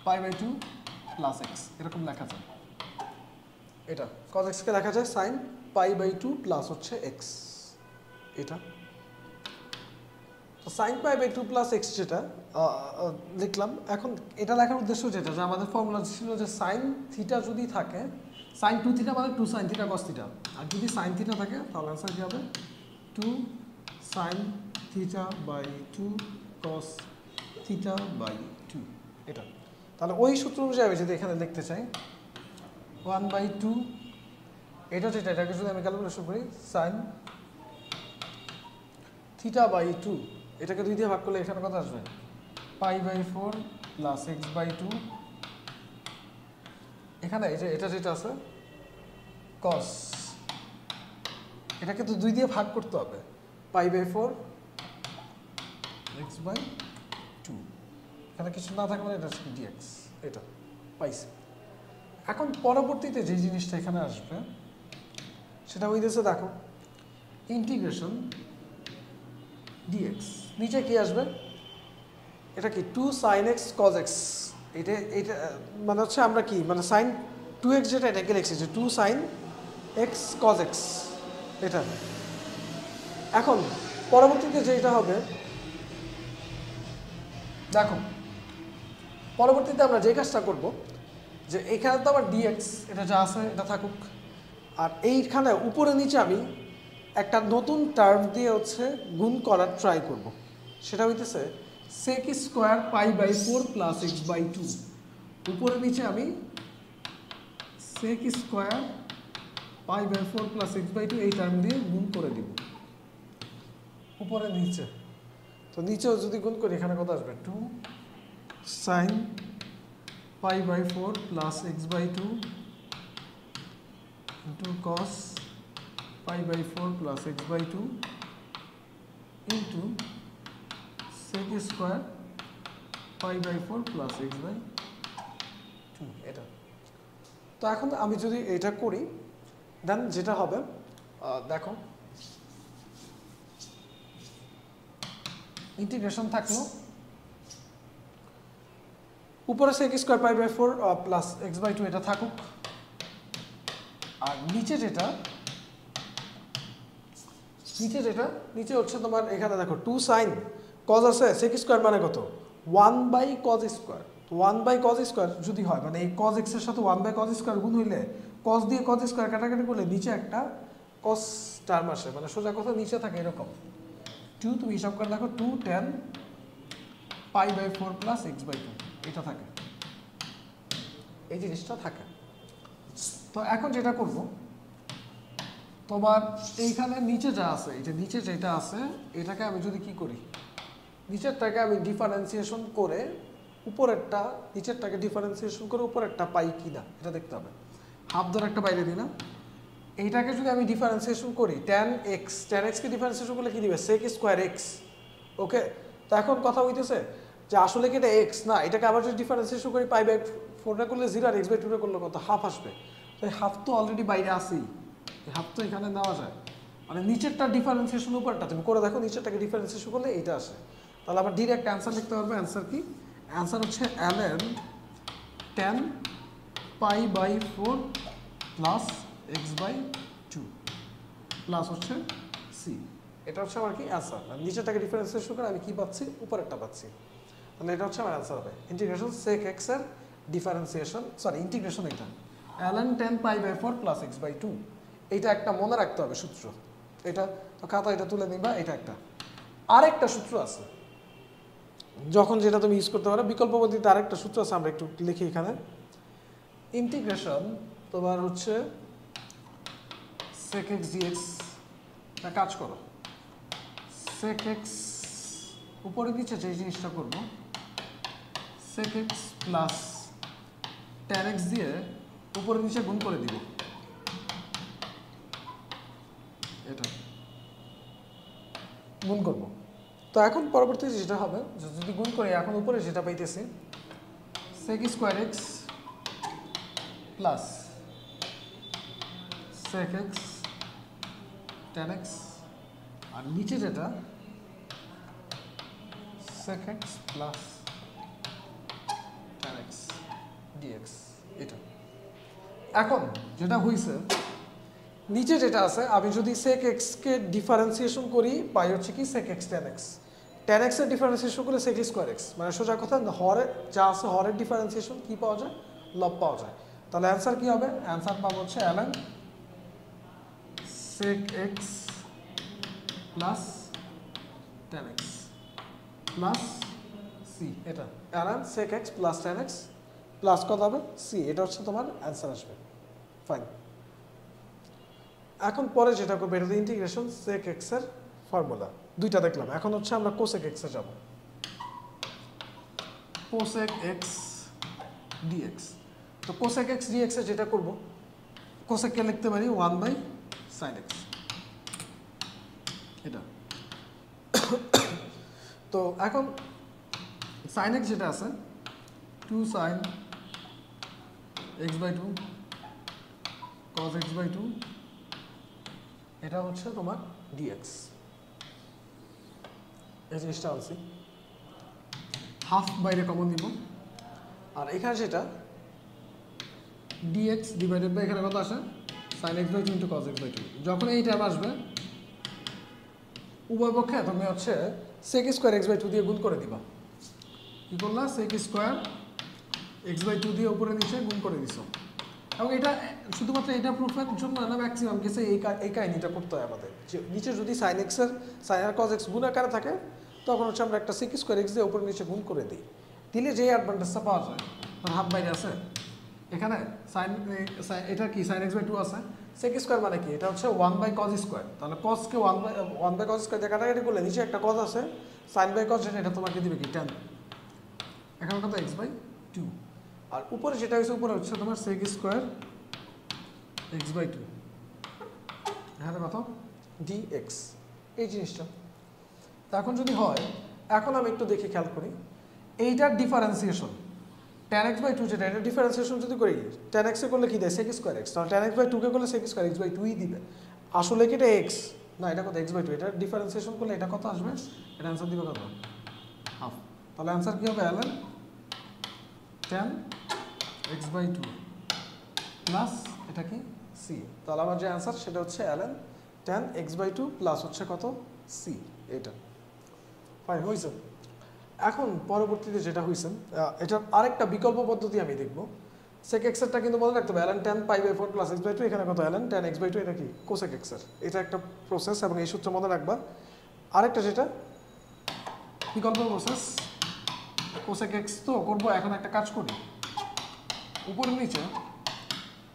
π/2 প্লাস x এরকম লেখা যায় এটা cos x কে লেখা যায় sin π/2 প্লাস হচ্ছে x এটা তো sin π/2 প্লাস x যেটা লিখলাম এখন এটা লেখার উদ্দেশ্য যেটা যে আমাদের ফর্মুলা ছিল যে sin থিটা যদি থাকে sin 2 থিটা মানে 2 sin থিটা cos থিটা আর যদি sin থিটা থাকে তাহলে आंसर কি হবে 2 sin theta by 2 cos theta by 2 এটা তাহলে ওই সূত্র অনুযায়ী আমি যদি এখানে লিখতে চাই 1/2 এটা যেটা এটাকে যদি আমি ক্যালকুলেশন করি sin থিটা বাই 2 এটাকে 2 দিয়ে ভাগ করলে এখানে কত আসবে π/4 প্লাস x/2 এখানে এই যে এটা যেটা আছে cos এটাকে তো 2 দিয়ে ভাগ করতে হবে π/4 x/2 এখানে কিছু না থাকলে এটা হচ্ছে dx এটা পাইছি এখন পরবর্তীতে যে জিনিসটা এখানে আসবে সেটা হইতেছে দেখো ইন্টিগ্রেশন dx নিচে কি আসবে এটা কি 2 sin x cos x এটা এটা মানে হচ্ছে আমরা কি মানে sin 2x যেটা এটাকে লিখছি যে 2 sin x cos x এটা এখন পরবর্তীতে যেটা হবে দেখো পরবর্তীতে আমরা যে কাজটা করব যে এখানে তো আবার dx এটা যা আছে এটা থাকুক আর এইখানে উপরে নিচে আমি একটা নতুন টার্ম দিয়ে হচ্ছে গুণ করার ট্রাই করব সেটা হইতেছে sec স্কয়ার π/4 প্লাস x/2 উপরে নিচে আমি sec স্কয়ার π/4 প্লাস x/2 এই টার্ম দিয়ে গুণ করে দিব উপরে নিচে তো নিচেও যদি গুণ করি এখানে কত আসবে 2 sin π/4 plus x/2 into cos π/4 plus x/2 into sec square π/4 plus x/2 এটা তো এখন আমি যদি এটা করি দেন যেটা হবে দেখো ইন্টিগ্রেশন থাকলো উপরে sec square π/4 plus x/2 এটা থাকুক আর নিচে যেটা নিচে হচ্ছে তোমার এখানে দেখো 2 sin cos আছে sec স্কয়ার মানে কত 1/cos স্কয়ার 1/cos স্কয়ার যদি হয় মানে এই cos x এর সাথে 1/cos স্কয়ার গুণ হইলে cos দিয়ে cos স্কয়ার কাটাকাটি করলে নিচে একটা cos টার্ম আসে মানে সোজা কথা নিচে থাকে এরকম 2 তুমি হিসাব করে দেখো 2 tan π/4 plus x/2 এটা থাকে এই জিনিসটা থাকে তো এখন যেটা করব তোমার এইখানে নিচে যা আছে এই যে নিচে যেটা আছে এটাকে আমি যদি কি করি নিচেরটাকে আমি ডিফারেন্সিয়েশন করে উপরেরটা নিচেরটাকে ডিফারেন্সিয়েশন করে উপরেরটা পাই কিনা এটা দেখতে হবে হাফ ধরে একটা বাইরে দিই না এইটাকে যদি আমি ডিফারেন্সিয়েশন করি tan x কে ডিফারেন্সিয়েশন করলে কি দিবে sec স্কয়ার x ওকে তো এখন কথা হইতেছে যে আসলে কি এটা x না এটাকে আবার যদি ডিফারেন্সিয়েশন করি π/4 টা করলে 0 আর x/2 টা করলে কত হাফ আসবে তো হাফ তো অলরেডি বাইরে আছেই হাফ তো এখানে নেওয়া যায় মানে নিচেরটা ডিফারেন্সিয়েশন উপরটা তুমি করে দেখো নিচেরটাকে ডিফারেন্সিয়েশন করলে এইটা আসে তাহলে আবার ডিরেক্ট অ্যান্সার লিখতে পারবে অ্যান্সার কি অ্যান্সার হচ্ছে ln tan π/4 plus x/2 plus হচ্ছে c এটা হচ্ছে আমার কি অ্যান্সার নিচেরটাকে ডিফারেন্সিয়েশন করে আমি কি পাচ্ছি উপরেরটা পাচ্ছি তাহলে এটা হচ্ছে আমার অ্যান্সার হবে ইন্টিগ্রেশন sec x এর ডিফারেন্সিয়েশন সরি ইন্টিগ্রেশন এটা ln tan π/4 প্লাস x/2 এইটা একটা মনে রাখতে হবে সূত্র এটা তো খাতা এটা তুলে নিবা এটা একটা আরেকটা সূত্র আছে যখন যেটা তুমি ইউজ করতে পারো বিকল্প পদ্ধতিতে আরেকটা সূত্র আছে আমরা একটু লিখি এখানে ইন্টিগ্রেশন তোমার হচ্ছে sec x dx টা কাজ করো sec x উপরে নিচে যে জিনিসটা করব sec x plus tan x দিয়ে উপরে নিচে গুণ করে দিব এটা গুণ করব তো এখন পরবর্তীতে যেটা হবে যদি গুণ করি এখন উপরে যেটা পাইতেছি sec square x plus sec x tan x আর নিচে যেটা sec x plus tan x dx এটা এখন যেটা হইছে নিচে যেটা আছে আমি যদি sec x কে ডিফারেন্সিয়েশন করি পাই হচ্ছে কি sec x tan x এর ডিফারেন্সিয়েশন করে sec স্কয়ার x মানে সোজা কথা হরে যা আছে হরের ডিফারেন্সিয়েশন কি পাওয়া যায় লব পাওয়া যায় তাহলে অ্যানসার কি হবে অ্যানসার পাবো হচ্ছে ln sec x plus tan x plus c এটা ln sec x plus tan x plus কত হবে c এটা হচ্ছে তোমার অ্যানসার আসবে ফাইন এখন পরে যেটা করব এটা ইন্টিগ্রেশন sec x এর ফর্মুলা দুইটা দেখলাম এখন হচ্ছে আমরা cosec x এ যাব কোসেক এক্স ডিএক্স। তো কোসেক এক্স ডিএক্স এর যেটা করব, কোসেককে লিখতে পারি 1/sin x, এটা। তো এখন sin x যেটা আছে 2sin x/2 cos x/2, এটা হচ্ছে তোমার dx। এই জিনিসটা আনছি, হাফ বাইরে কমন দিব, আর এখানে যেটা dx ডিভাইডেড বাই এখানে কত আসে sin x/2 into cos x/2। যখন এই টার্ম আসবে উভয় পক্ষে তুমি হচ্ছে sec স্কয়ার x/2 দিয়ে গুণ করে দিবা। কি করলা? sec স্কয়ার x/2 দিয়ে উপরে নিচে গুণ করে দিছো। এবং এটা শুধুমাত্র এটা প্রুফের জন্য না, ম্যাক্সিমাম কেসে এই কাহিনীটা করতে হয় আমাদের। যে নিচে যদি sin x এর sin আর cos x গুণ আকারে থাকে, তখন হচ্ছে আমরা একটা sec স্কয়ার x দিয়ে উপরে নিচে গুণ করে দিই। দিলে যে অ্যাডভান্টেজটা পাওয়া যায়, তার হাফ বাইরে আছে এখানে sin এটা কি sin x/2 আছে, sec স্কয়ার মানে কি? এটা হচ্ছে 1/cos স্কয়ার। তাহলে cos কে 1/cos স্কয়ার দিয়ে কাটাকাটি করলে নিচে একটা cos আছে, sin/cos এটা তোমাকে দিবে কি tan, এখানে কত x/2। আর উপরে যেটা হচ্ছে, উপরে হচ্ছে তোমার sec স্কয়ার x/2, এখানে কত dx, এই জিনিসটা। তো এখন যদি হয়, এখন আমি একটু দেখি খেয়াল করি, এইটার ডিফারেন্সিয়েশন tan x/2 যেটা, এটা ডিফারেন্সিয়েশন যদি করি, tan x এ করলে কি দেয় sec স্কয়ার x, তাহলে tan x/2 কে করলে sec স্কয়ার x/2 ই দিবে। আসলে কি এটা x না, এটা কত x/2, এটা ডিফারেন্সিয়েশন করলে এটা কত আসবে, এটা आंसर দিবে কত, হাফ। তাহলে आंसर কি হবে ln tan x/2 প্লাস এটা কি c। তাহলে আমার যে आंसर সেটা হচ্ছে ln tan x/2 প্লাস হচ্ছে কত c, এটা ফাইন হইছে। এখন পরবর্তীতে যেটা হইছে, এটার আরেকটা বিকল্প পদ্ধতি আমি দেখব। sec x এরটা কিন্তু মনে রাখতে হবে ln tan π/4 প্লাস x/2, এখানে কত ln tan x/2, এটা কি cosec x এর, এটা একটা প্রসেস এবং এই সূত্র মনে রাখবা। আরেকটা যেটা বিকল্প প্রসেস cosec x, তো করব এখন একটা কাজ করি, উপরে নিচে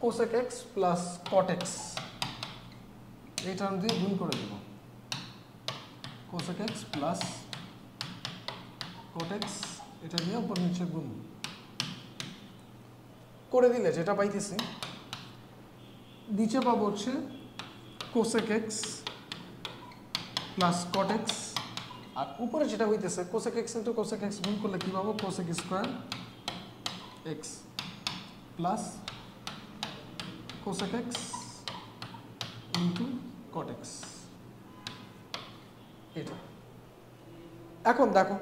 cosec x plus cot x এই টার্ম দিয়ে গুণ করে দেব, cosec x plus cot x এটা দিয়ে উপর নিচে গুণ করে দিলে যেটা পাইতেছি, নিচে পাবো হচ্ছে cosec x plus cot x, আর উপরে যেটা হইতেছে cosec x into cosec x গুণ করলে কি পাবো, cosec square x plus cosec x into cot x, এটা। এখন দেখো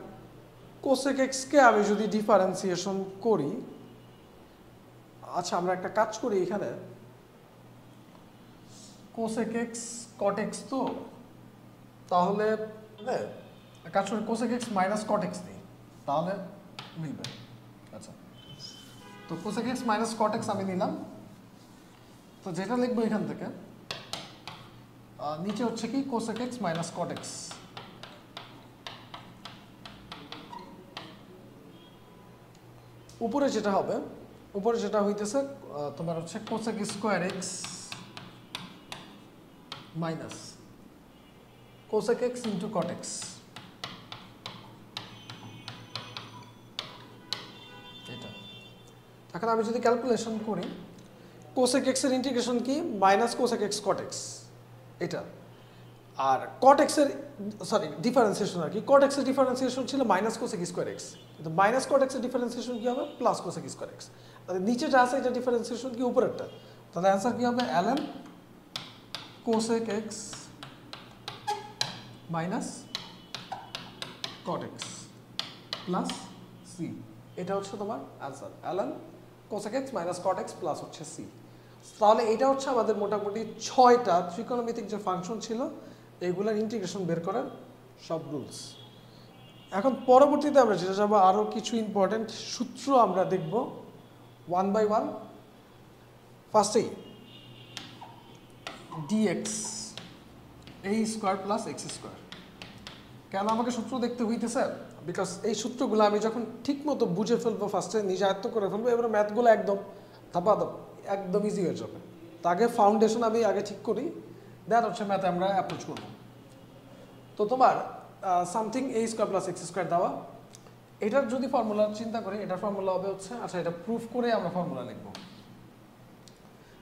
cosec x কে আমি যদি ডিফারেন্সিয়েশন করি, আচ্ছা আমরা একটা কাজ করি, এখানে cosec x cot x, তো তাহলে কাজ করি cosec x minus cot x দিই, তাহলে মিলবে। আচ্ছা, তো cosec x minus cot x আমি নিলাম। তো যেটা লিখবো এখান থেকে, নিচে হচ্ছে কি cosec x minus cot x, উপরে যেটা হবে, উপরে যেটা হইতেছে তোমার হচ্ছে cosec square x minus cosec x into cot x, এটা। এখন আমি যদি ক্যালকুলেশন করি, cosec x এর ইন্টিগ্রেশন কি minus cosec x cot x, এটা। আর cot x এর সরি ডিফারেন্সিয়েশন আর কি, cot x এর ডিফারেন্সিয়েশন ছিল মাইনাস cosec স্কয়ার x, কিন্তু মাইনাস cot x এর ডিফারেন্সিয়েশন কি হবে, প্লাস cosec স্কয়ার x। তাহলে নিচে যা আছে এটা ডিফারেন্সিয়েশন কি উপরেরটা, তাহলে आंसर কি হবে ln cosec x minus cot x plus c, এটা হচ্ছে তোমার answer ln cosec x minus cot x plus হচ্ছে c। তাহলে এটা হচ্ছে আমাদের মোটামুটি 6টা ত্রিকোণমিতিক যে ফাংশন ছিল এইগুলোর ইন্টিগ্রেশন বের করার সব রুলস। এখন পরবর্তীতে আমরা যেটা যাব, আরও কিছু ইম্পর্টেন্ট সূত্র আমরা দেখব 1 বাই 1। ফার্স্টেই dx a square plus x square, কেন আমাকে সূত্র দেখতে হইতেছে, বিকজ এই সূত্রগুলো আমি যখন ঠিক মতো বুঝে ফেলবো, ফার্স্টে নিজে আয়ত্ত করে ফেলবো, এবার ম্যাথগুলো একদম ধাপাধাপ একদম ইজি হয়ে যাবে। তো আগে ফাউন্ডেশন আমি আগে ঠিক করি, দেন হচ্ছে ম্যাথে আমরা অ্যাপ্রোচ করব। তো তোমার something a square plus x square দেওয়া, এটার যদি ফর্মুলা চিন্তা করি, এটার ফর্মুলা হবে হচ্ছে, আচ্ছা এটা প্রুফ করে আমরা ফর্মুলা লিখব।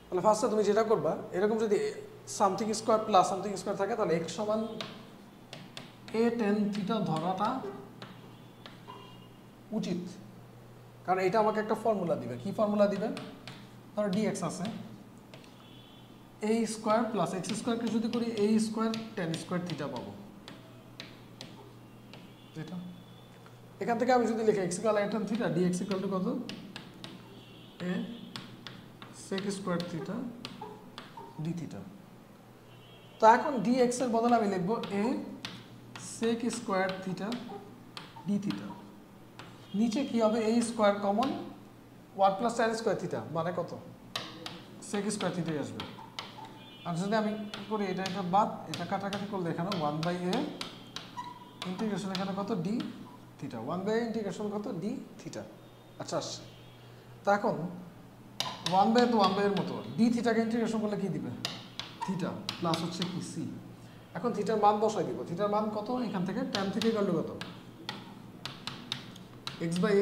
তাহলে ফার্স্টে তুমি যেটা করবা, এরকম যদি something square plus something square থাকে তাহলে x সমান a tan থিটা ধরাটা উচিত, কারণ এটা আমাকে একটা ফর্মুলা দিবে। কি ফর্মুলা দিবে? ধরো dx আছে, a স্কোয়ার প্লাস x স্কোয়ারকে যদি করি a square tan square theta পাবো। এটা এখান থেকে আমি যদি লিখি x equal a tan theta, dx equal two কত? a sec square theta d theta. তো এখন dx এর বদলে আমি লিখব a sec square theta d theta. নিচে কি হবে? a square common 1 plus tan square theta মানে কত? sec স্কোয়ার থিটাই আসবে। আর যদি আমি কি করি, এটা বাদ, এটা কাটাকাটি করলে এখানে 1/a ইন্টিগ্রেশন এখানে কত? d theta. 1/a ইন্টিগ্রেশন কত? d theta. আচ্ছা আসছে। তা এখন 1/a তো 1/a এর মতো, d থিটাকে ইন্টিগ্রেশন করলে কি দিবে? থিটা প্লাস হচ্ছে কি c। এখন থিটার মান বসাই দিব। থিটার মান কত? এখান থেকে tan থিটা ইকুয়াল টু কত? x/a।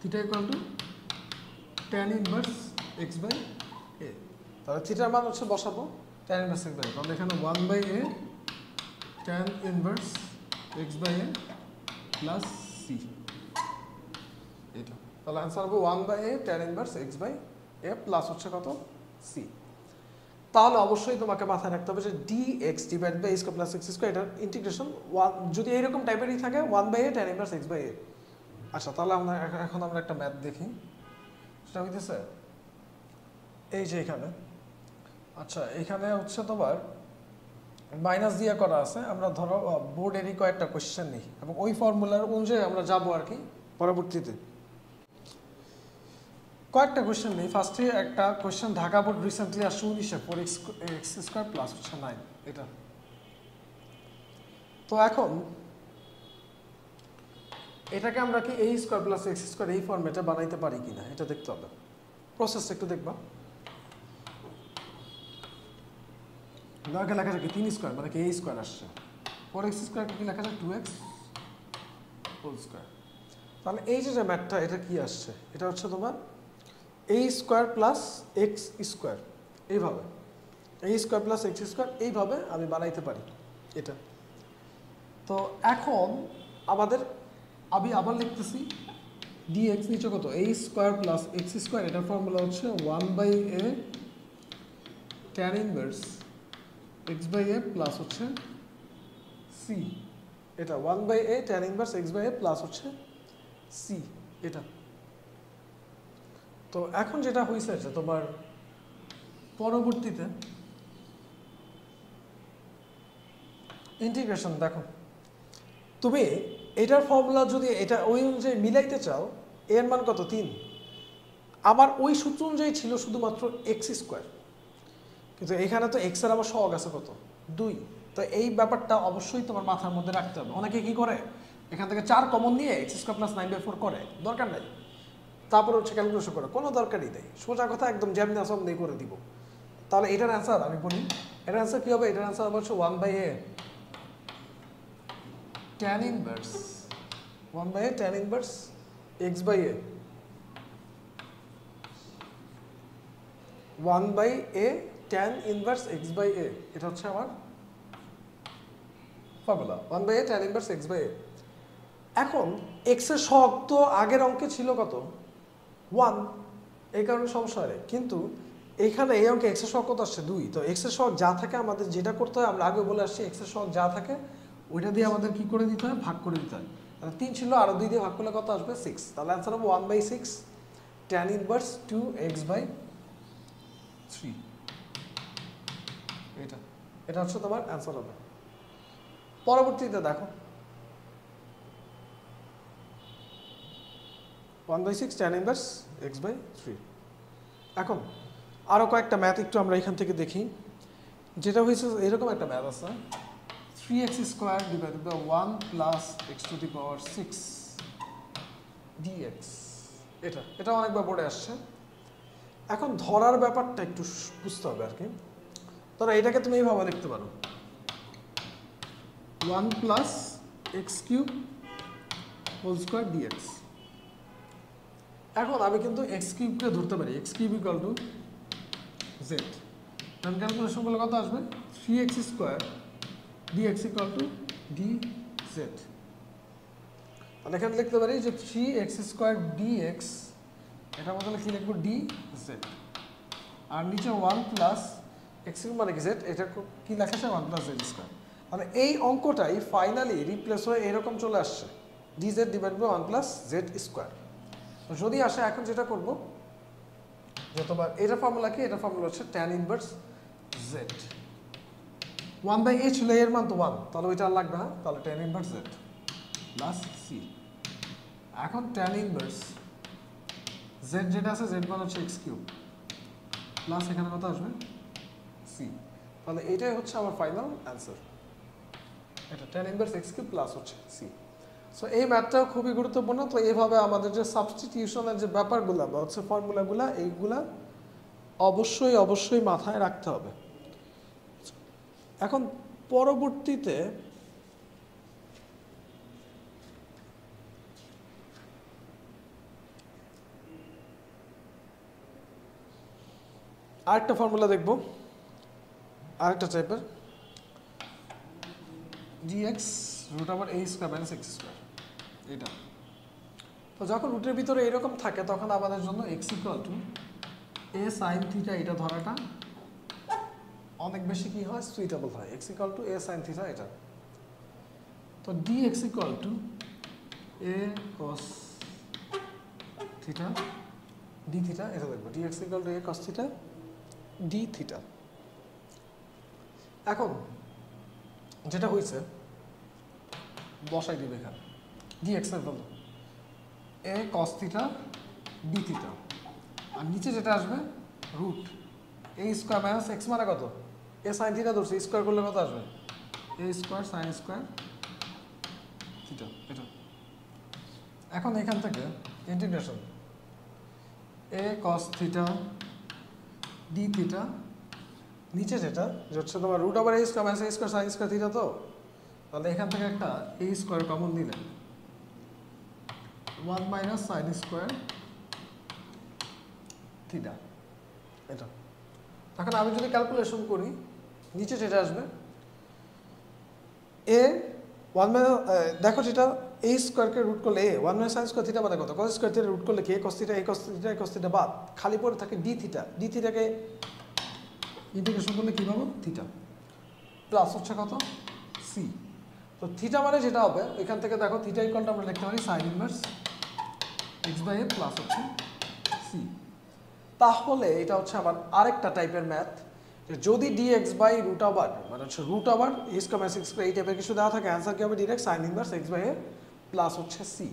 Theta equal to tan inverse x/a। তাহলে থিটার মান হচ্ছে বসাবো tan ইনভার্স x/a। তাহলে এখানে 1/a tan inverse x/a plus c। এটা তাহলে आंसर হবে 1/a tan inverse x/a plus হচ্ছে কত? c। তাহলে অবশ্যই তোমাকে মাথায় রাখতে হবে যে dx divide by a square plus x square, এটার ইন্টিগ্রেশন যদি এইরকম টাইপেরই থাকে 1/a tan ইনভার্স x/a। আচ্ছা তাহলে এখন আমরা একটা ম্যাথ দেখি, সেটা হইতেছে এই যে এখানে। আচ্ছা এখানে হচ্ছে তোমার মাইনাস দিয়ে করা আছে। আমরা ধরো বোর্ডেরই কয়েকটা কোয়েশ্চেন নিই এবং ওই ফর্মুলার অনুযায়ী আমরা যাবো আর কি পরবর্তীতে। কয়েকটা কোয়েশ্চেন নেই। ফার্স্টে একটা কোয়েশ্চেন ঢাকা বোর্ড রিসেন্টলি আসছে 19-এ 4x স্কয়ার প্লাস হচ্ছে 9, এটা। তো এখন এটাকে আমরা কি a square plus x square এই ফরম্যাটে বানাইতে পারি কিনা এটা দেখতে হবে। প্রসেসটা একটু দেখবা। লেখা যায় কি 3 স্কয়ার মানে কি a স্কয়ার আসছে, 4x স্কয়ার কি লেখা যায় 2x হোল স্কয়ার। তাহলে এই যে ম্যাথটা এটা কি আসছে? এটা হচ্ছে তোমার a square plus x square, এইভাবে a square plus x square এইভাবে আমি বানাইতে পারি এটা। তো এখন আমি আবার লিখতেছি dx নিচে কত? a square plus x square, এটার ফর্মুলা হচ্ছে 1/a tan inverse x/a plus হচ্ছে c। এটা 1/a tan inverse x/a plus হচ্ছে c এটা। তো এখন যেটা হয়েছে যে তোমার পরবর্তীতে ইন্টিগ্রেশন দেখো, তুমি এটার ফর্মুলা যদি এটা ওই অনুযায়ী মিলাইতে চাও, এর মান কত? 3। আমার ওই সূত্র অনুযায়ী ছিল শুধুমাত্র x স্কয়ার, কিন্তু এখানে তো x এর আবার সহগ আছে কত? 2। তো এই ব্যাপারটা অবশ্যই তোমার মাথার মধ্যে রাখতে হবে। অনেকে কি করে এখান থেকে 4 কমন নিয়ে x স্কয়ার প্লাস 9/4 করে, দরকার নাই। তারপর হচ্ছে ক্যালকুলেশন করে, কোনো দরকারই নেই। সোজা কথা একদম যেমনি আসম দিয়ে করে দিব। তাহলে এটার অ্যান্সার আমি বলি, এটার অ্যান্সার কি হবে? এটার অ্যান্সার হবে হচ্ছে 1/a tan inverse 1/a tan inverse x/a 1/a tan inverse x/a। এটা হচ্ছে আমার formula 1/a tan inverse x/a। এখন x এর সহগ তো আগের অঙ্কে ছিল কত? 1, এই কারণে সমস্যা হয়। কিন্তু এখানে এই অঙ্কে x এর সহগ কত আসছে? 2। তো x এর সহগ যা থাকে আমাদের যেটা করতে হয়, আমরা আগে বলে আসছি x এর সহগ যা থাকে ওইটা দিয়ে আমাদের কি করে দিতে হয়? ভাগ করে দিতে হয়। তাহলে 3 ছিল, আরো 2 দিয়ে ভাগ করলে কত আসবে? 6। তাহলে অ্যান্সার হবে 1/6 tan ইনভার্স 2x/3। এটা হচ্ছে তোমার অ্যান্সার হবে। পরবর্তীতে দেখো 1/6 tan ইনভার্স x/3। এখন আরো কয়েকটা ম্যাথ একটু আমরা এখান থেকে দেখি। যেটা হয়েছে এরকম একটা ম্যাথ আছে 3x square divided by 1 plus x to the power 6 dx। এটা অনেকবার বোর্ডে আসছে। এখন ধরার ব্যাপারটা একটু বুঝতে হবে আর কি। ধরো এটাকে তুমি এইভাবে লিখতে পারো 1 plus x cube whole square dx. এখন আমি কিন্তু এক্স কিউবকে ধরতে পারি, x cube equal to z. তাহলে ক্যালকুলেশন করলে কত আসবে? 3x square dx equal to d z. তাহলে এখানে লিখতে পারি যে 3x স্কোয়ার ডিএক্স, এটার বদলে কি লিখবো? D Z. আর নিচে 1 প্লাস এক্স কিউব মানে কি জেড, এটা কি লেখা আছে? 1 প্লাস জেড স্কোয়ার। মানে এই অঙ্কটাই ফাইনালি রিপ্লেস হয়ে এরকম চলে আসছে, d z divide by 1 plus z square. তো যদি আসে, এখন যেটা করবো যে তোমার এটা ফর্মুলা কি? এটা ফর্মুলা হচ্ছে tan ইনভার্স জেড। 1/a ছিল, এর মান তো 1, তাহলে ওইটা আর লাগবে না, তাহলে tan inverse Z plus C. এখন tan ইনভার্স জেড যেটা আছে, জেড মান হচ্ছে এক্স কিউব প্লাস এখানে কত আসবে? সি। তাহলে এটাই হচ্ছে আমার ফাইনাল অ্যান্সার, এটা tan inverse x cube plus হচ্ছে সি। সো এই ম্যাথটাও খুবই গুরুত্বপূর্ণ। তো এইভাবে আমাদের যে সাবস্টিটিউশনের যে ব্যাপারগুলো বা হচ্ছে ফর্মুলাগুলো, এইগুলা অবশ্যই অবশ্যই মাথায় রাখতে হবে। এখন পরবর্তীতে আরেকটা ফর্মুলা দেখব, আরেকটা টাইপের, dx root over a square minus x square. এটা তো যখন রুটের ভিতরে এরকম থাকে, তখন আমাদের জন্য x equal to a sin theta এটা ধরাটা অনেক বেশি কি হয়? সুইটেবল হয়। x equal to a sin theta এটা। তো dx equal to a cos theta d theta, এটা দেখবো dx equal to a cos theta d theta. এখন যেটা হয়েছে বসাই দিবে এখানে dx এর value a cos theta d theta, আর নিচে যেটা আসবে root a square minus x মানে কত? a sin থিটা ধরছে, স্কয়ার করলে কত আসবে? a square sin square theta এটা। এখন এখান থেকে integration a cos theta d theta, নিচে যেটা হচ্ছে তোমার root over a square minus a square sin square theta. তো তাহলে এখান থেকে একটা a স্কয়ার কমন দিলে 1 মাইনাস sin স্কয়ার থিটা এটা। এখন আমি যদি ক্যালকুলেশন করি, নিচে যেটা আসবে a 1 মাইনাস, দেখো যেটা a স্কয়ারকে রুট করলে a 1 minus sin square theta মানে কত? cos স্কয়ার থিটা রুট করলে কি? a cos theta, a cos theta, a cos theta বাদ, খালি পড়ে থাকে d থিটা। d থিটাকে ইন্টিগ্রেশন করলে কি পাবো? থিটা প্লাস হচ্ছে কত? সি। তো থিটা মানে যেটা হবে এখান থেকে দেখো, থিটা ইকুয়ালটা আমরা লিখতে পারি sin inverse x by a plus হচ্ছে সি। তাহলে এটা হচ্ছে আমার আরেকটা টাইপের ম্যাথ, যে যদি dx বাই রুট ওভার মানে হচ্ছে root over a square minus x square এই টাইপের কিছু দেওয়া থাকে, অ্যান্সার কি হবে? Direct sin inverse x by a plus হচ্ছে সি।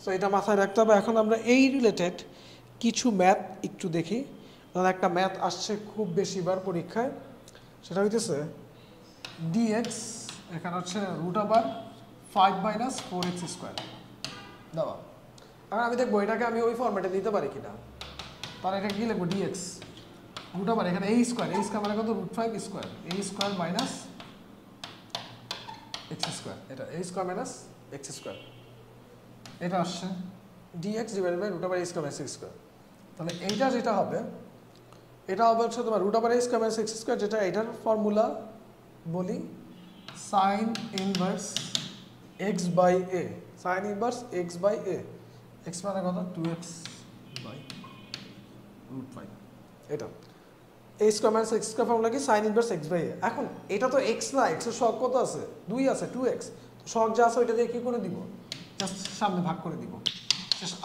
সো এটা মাথায় রাখতে হবে। এখন আমরা এই রিলেটেড কিছু ম্যাথ একটু দেখি। ধর একটা ম্যাথ আসছে খুব বেশিবার পরীক্ষায়, সেটা হইতেছে dx এখানে হচ্ছে root over 5 minus 4x square দেওয়া। এখন আমি দেখবো এটাকে আমি ওই ফরম্যাটে দিতে পারি কিনা। তাহলে এটা কি লিখবো? dx রুট ওভার এখানে a স্কয়ার, a স্কয়ার মানে কত? Root 5 square, a square minus x square, এটা a square minus x square. এটা আসছে dx divided by root over a square minus x square. তাহলে এইটা যেটা হবে, এটা হবে হচ্ছে তোমার root over a square minus x square, যেটা এটার ফর্মুলা বলি sin inverse x by a, sin inverse x by a, x মানে কত? 2x বাই রুট 5 এটা। a square minus x square formula কি? sin inverse x by a। এখন এটা তো x না, x এর সহগ কত আছে? 2 আছে, 2x। তো সহগ যা আছে ওইটা দিয়ে কি করে দিব? জাস্ট সামনে ভাগ করে দিব,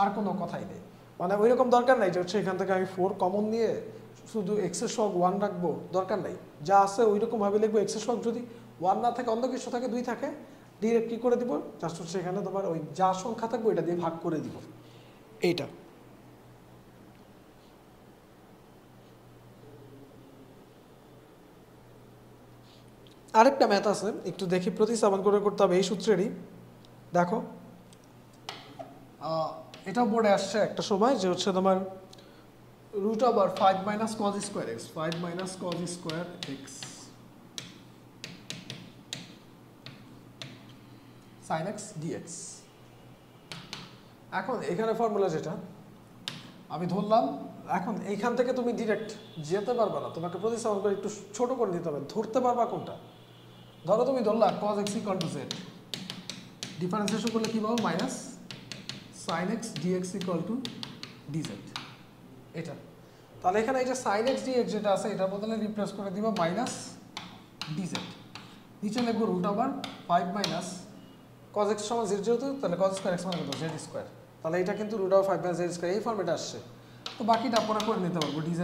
আর কোনো কথাই নেই। মানে ওই রকম দরকার নাই যে হচ্ছে এখান থেকে আমি 4 কমন নিয়ে শুধু x এর সহগ 1 রাখবো, দরকার নাই। যা আছে ওই রকম ভাবে লিখবো। x এর সহগ যদি 1 না থাকে, অন্য কিছু থাকে, 2 থাকে, ডিরেক্ট কি করে দিব? জাস্ট হচ্ছে এখানে তোমার ওই যা সংখ্যা থাকবে ওইটা দিয়ে ভাগ করে দিব। এইটা আরেকটা ম্যাথ আছে, একটু দেখি, প্রতিস্থাপন করে করতে হবে এই সূত্রেরই। দেখো এটা বোর্ডে আসছে একটা সময়, যে হচ্ছে তোমার root over 5 minus cos square x, 5 minus cos square x sin x dx। এখন এখানে ফর্মুলা যেটা আমি ধরলাম, এখন এইখান থেকে তুমি ডিরেক্ট যেতে পারবা না, তোমাকে প্রতিস্থাপন করে একটু ছোট করে দিতে হবে। ধরতে পারবা কোনটা? ধরো তুমি Dharla cos x equal two z, differentiation করলে কি পাবো? Minus sin x dx equal two dz। এটা তাহলে এখানে এই যে sin x dx যেটা আছে এটার বদলে রিপ্লেস করে দিবা মাইনাস dz। নিচে লিখবো root over 5 minus cos x সমান 0 যেহেতু, তাহলে cos স্কয়ার x মানে কত? z square. তাহলে এটা কিন্তু root over 5 minus z square এই ফর্মেটে আসছে। তো বাকিটা আমরা করে নিতে পারবো dz।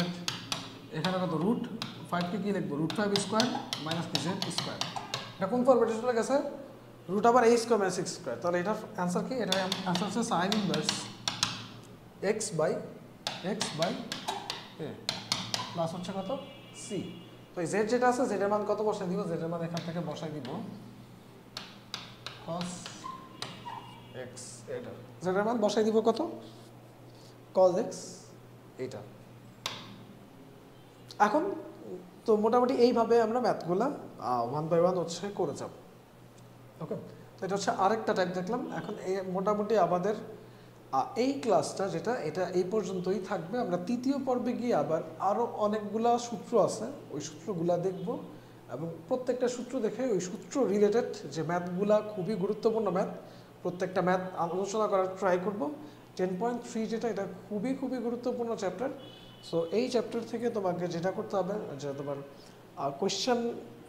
এখানে কত? রুট 5 কে কি লিখবো? রুট 5 স্কয়ার মাইনাস কি z স্কয়ার। এটা কোন ফর্মেটে চলে গেছে? Root over a square minus x square. তাহলে এটা অ্যানসার কি? এটা অ্যানসার হচ্ছে sin inverse x by a plus হচ্ছে কত? c। তো এই z যেটা আছে z এর মান কত বসাই দিব? z এর মান এখান থেকে বসাই দিব cos x। এটা z এর মান বসাই দিব কত? cos x এইটা। এখন তো মোটামুটি এইভাবে আমরা ম্যাথগুলা 1 বাই 1 হচ্ছে করে যাব। ওকে, তো এটা হচ্ছে আরেকটা টাইপ দেখলাম। এখন এই মোটামুটি আমাদের এই ক্লাসটা যেটা এটা এই পর্যন্তই থাকবে। আমরা তৃতীয় পর্বে গিয়ে আবার আরও অনেকগুলা সূত্র আছে, ওই সূত্রগুলা দেখব এবং প্রত্যেকটা সূত্র দেখে ওই সূত্র রিলেটেড যে ম্যাথগুলা খুবই গুরুত্বপূর্ণ ম্যাথ, প্রত্যেকটা ম্যাথ আলোচনা করার ট্রাই করব। 10.3 যেটা এটা খুবই গুরুত্বপূর্ণ চ্যাপ্টার। সো এই চ্যাপ্টার থেকে তোমাকে যেটা করতে হবে যে তোমার কোয়েশ্চেন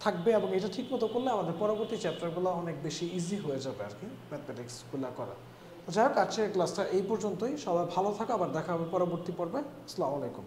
থাকবে এবং এটা ঠিক মতো করলে আমাদের পরবর্তী চ্যাপ্টারগুলো অনেক বেশি ইজি হয়ে যাবে আর কি ম্যাথমেটিক্সগুলো করা। যাই হোক, আজকের ক্লাসটা এই পর্যন্তই। সবাই ভালো থাকো, আবার দেখা হবে পরবর্তী পর্বে। আসসালামু আলাইকুম।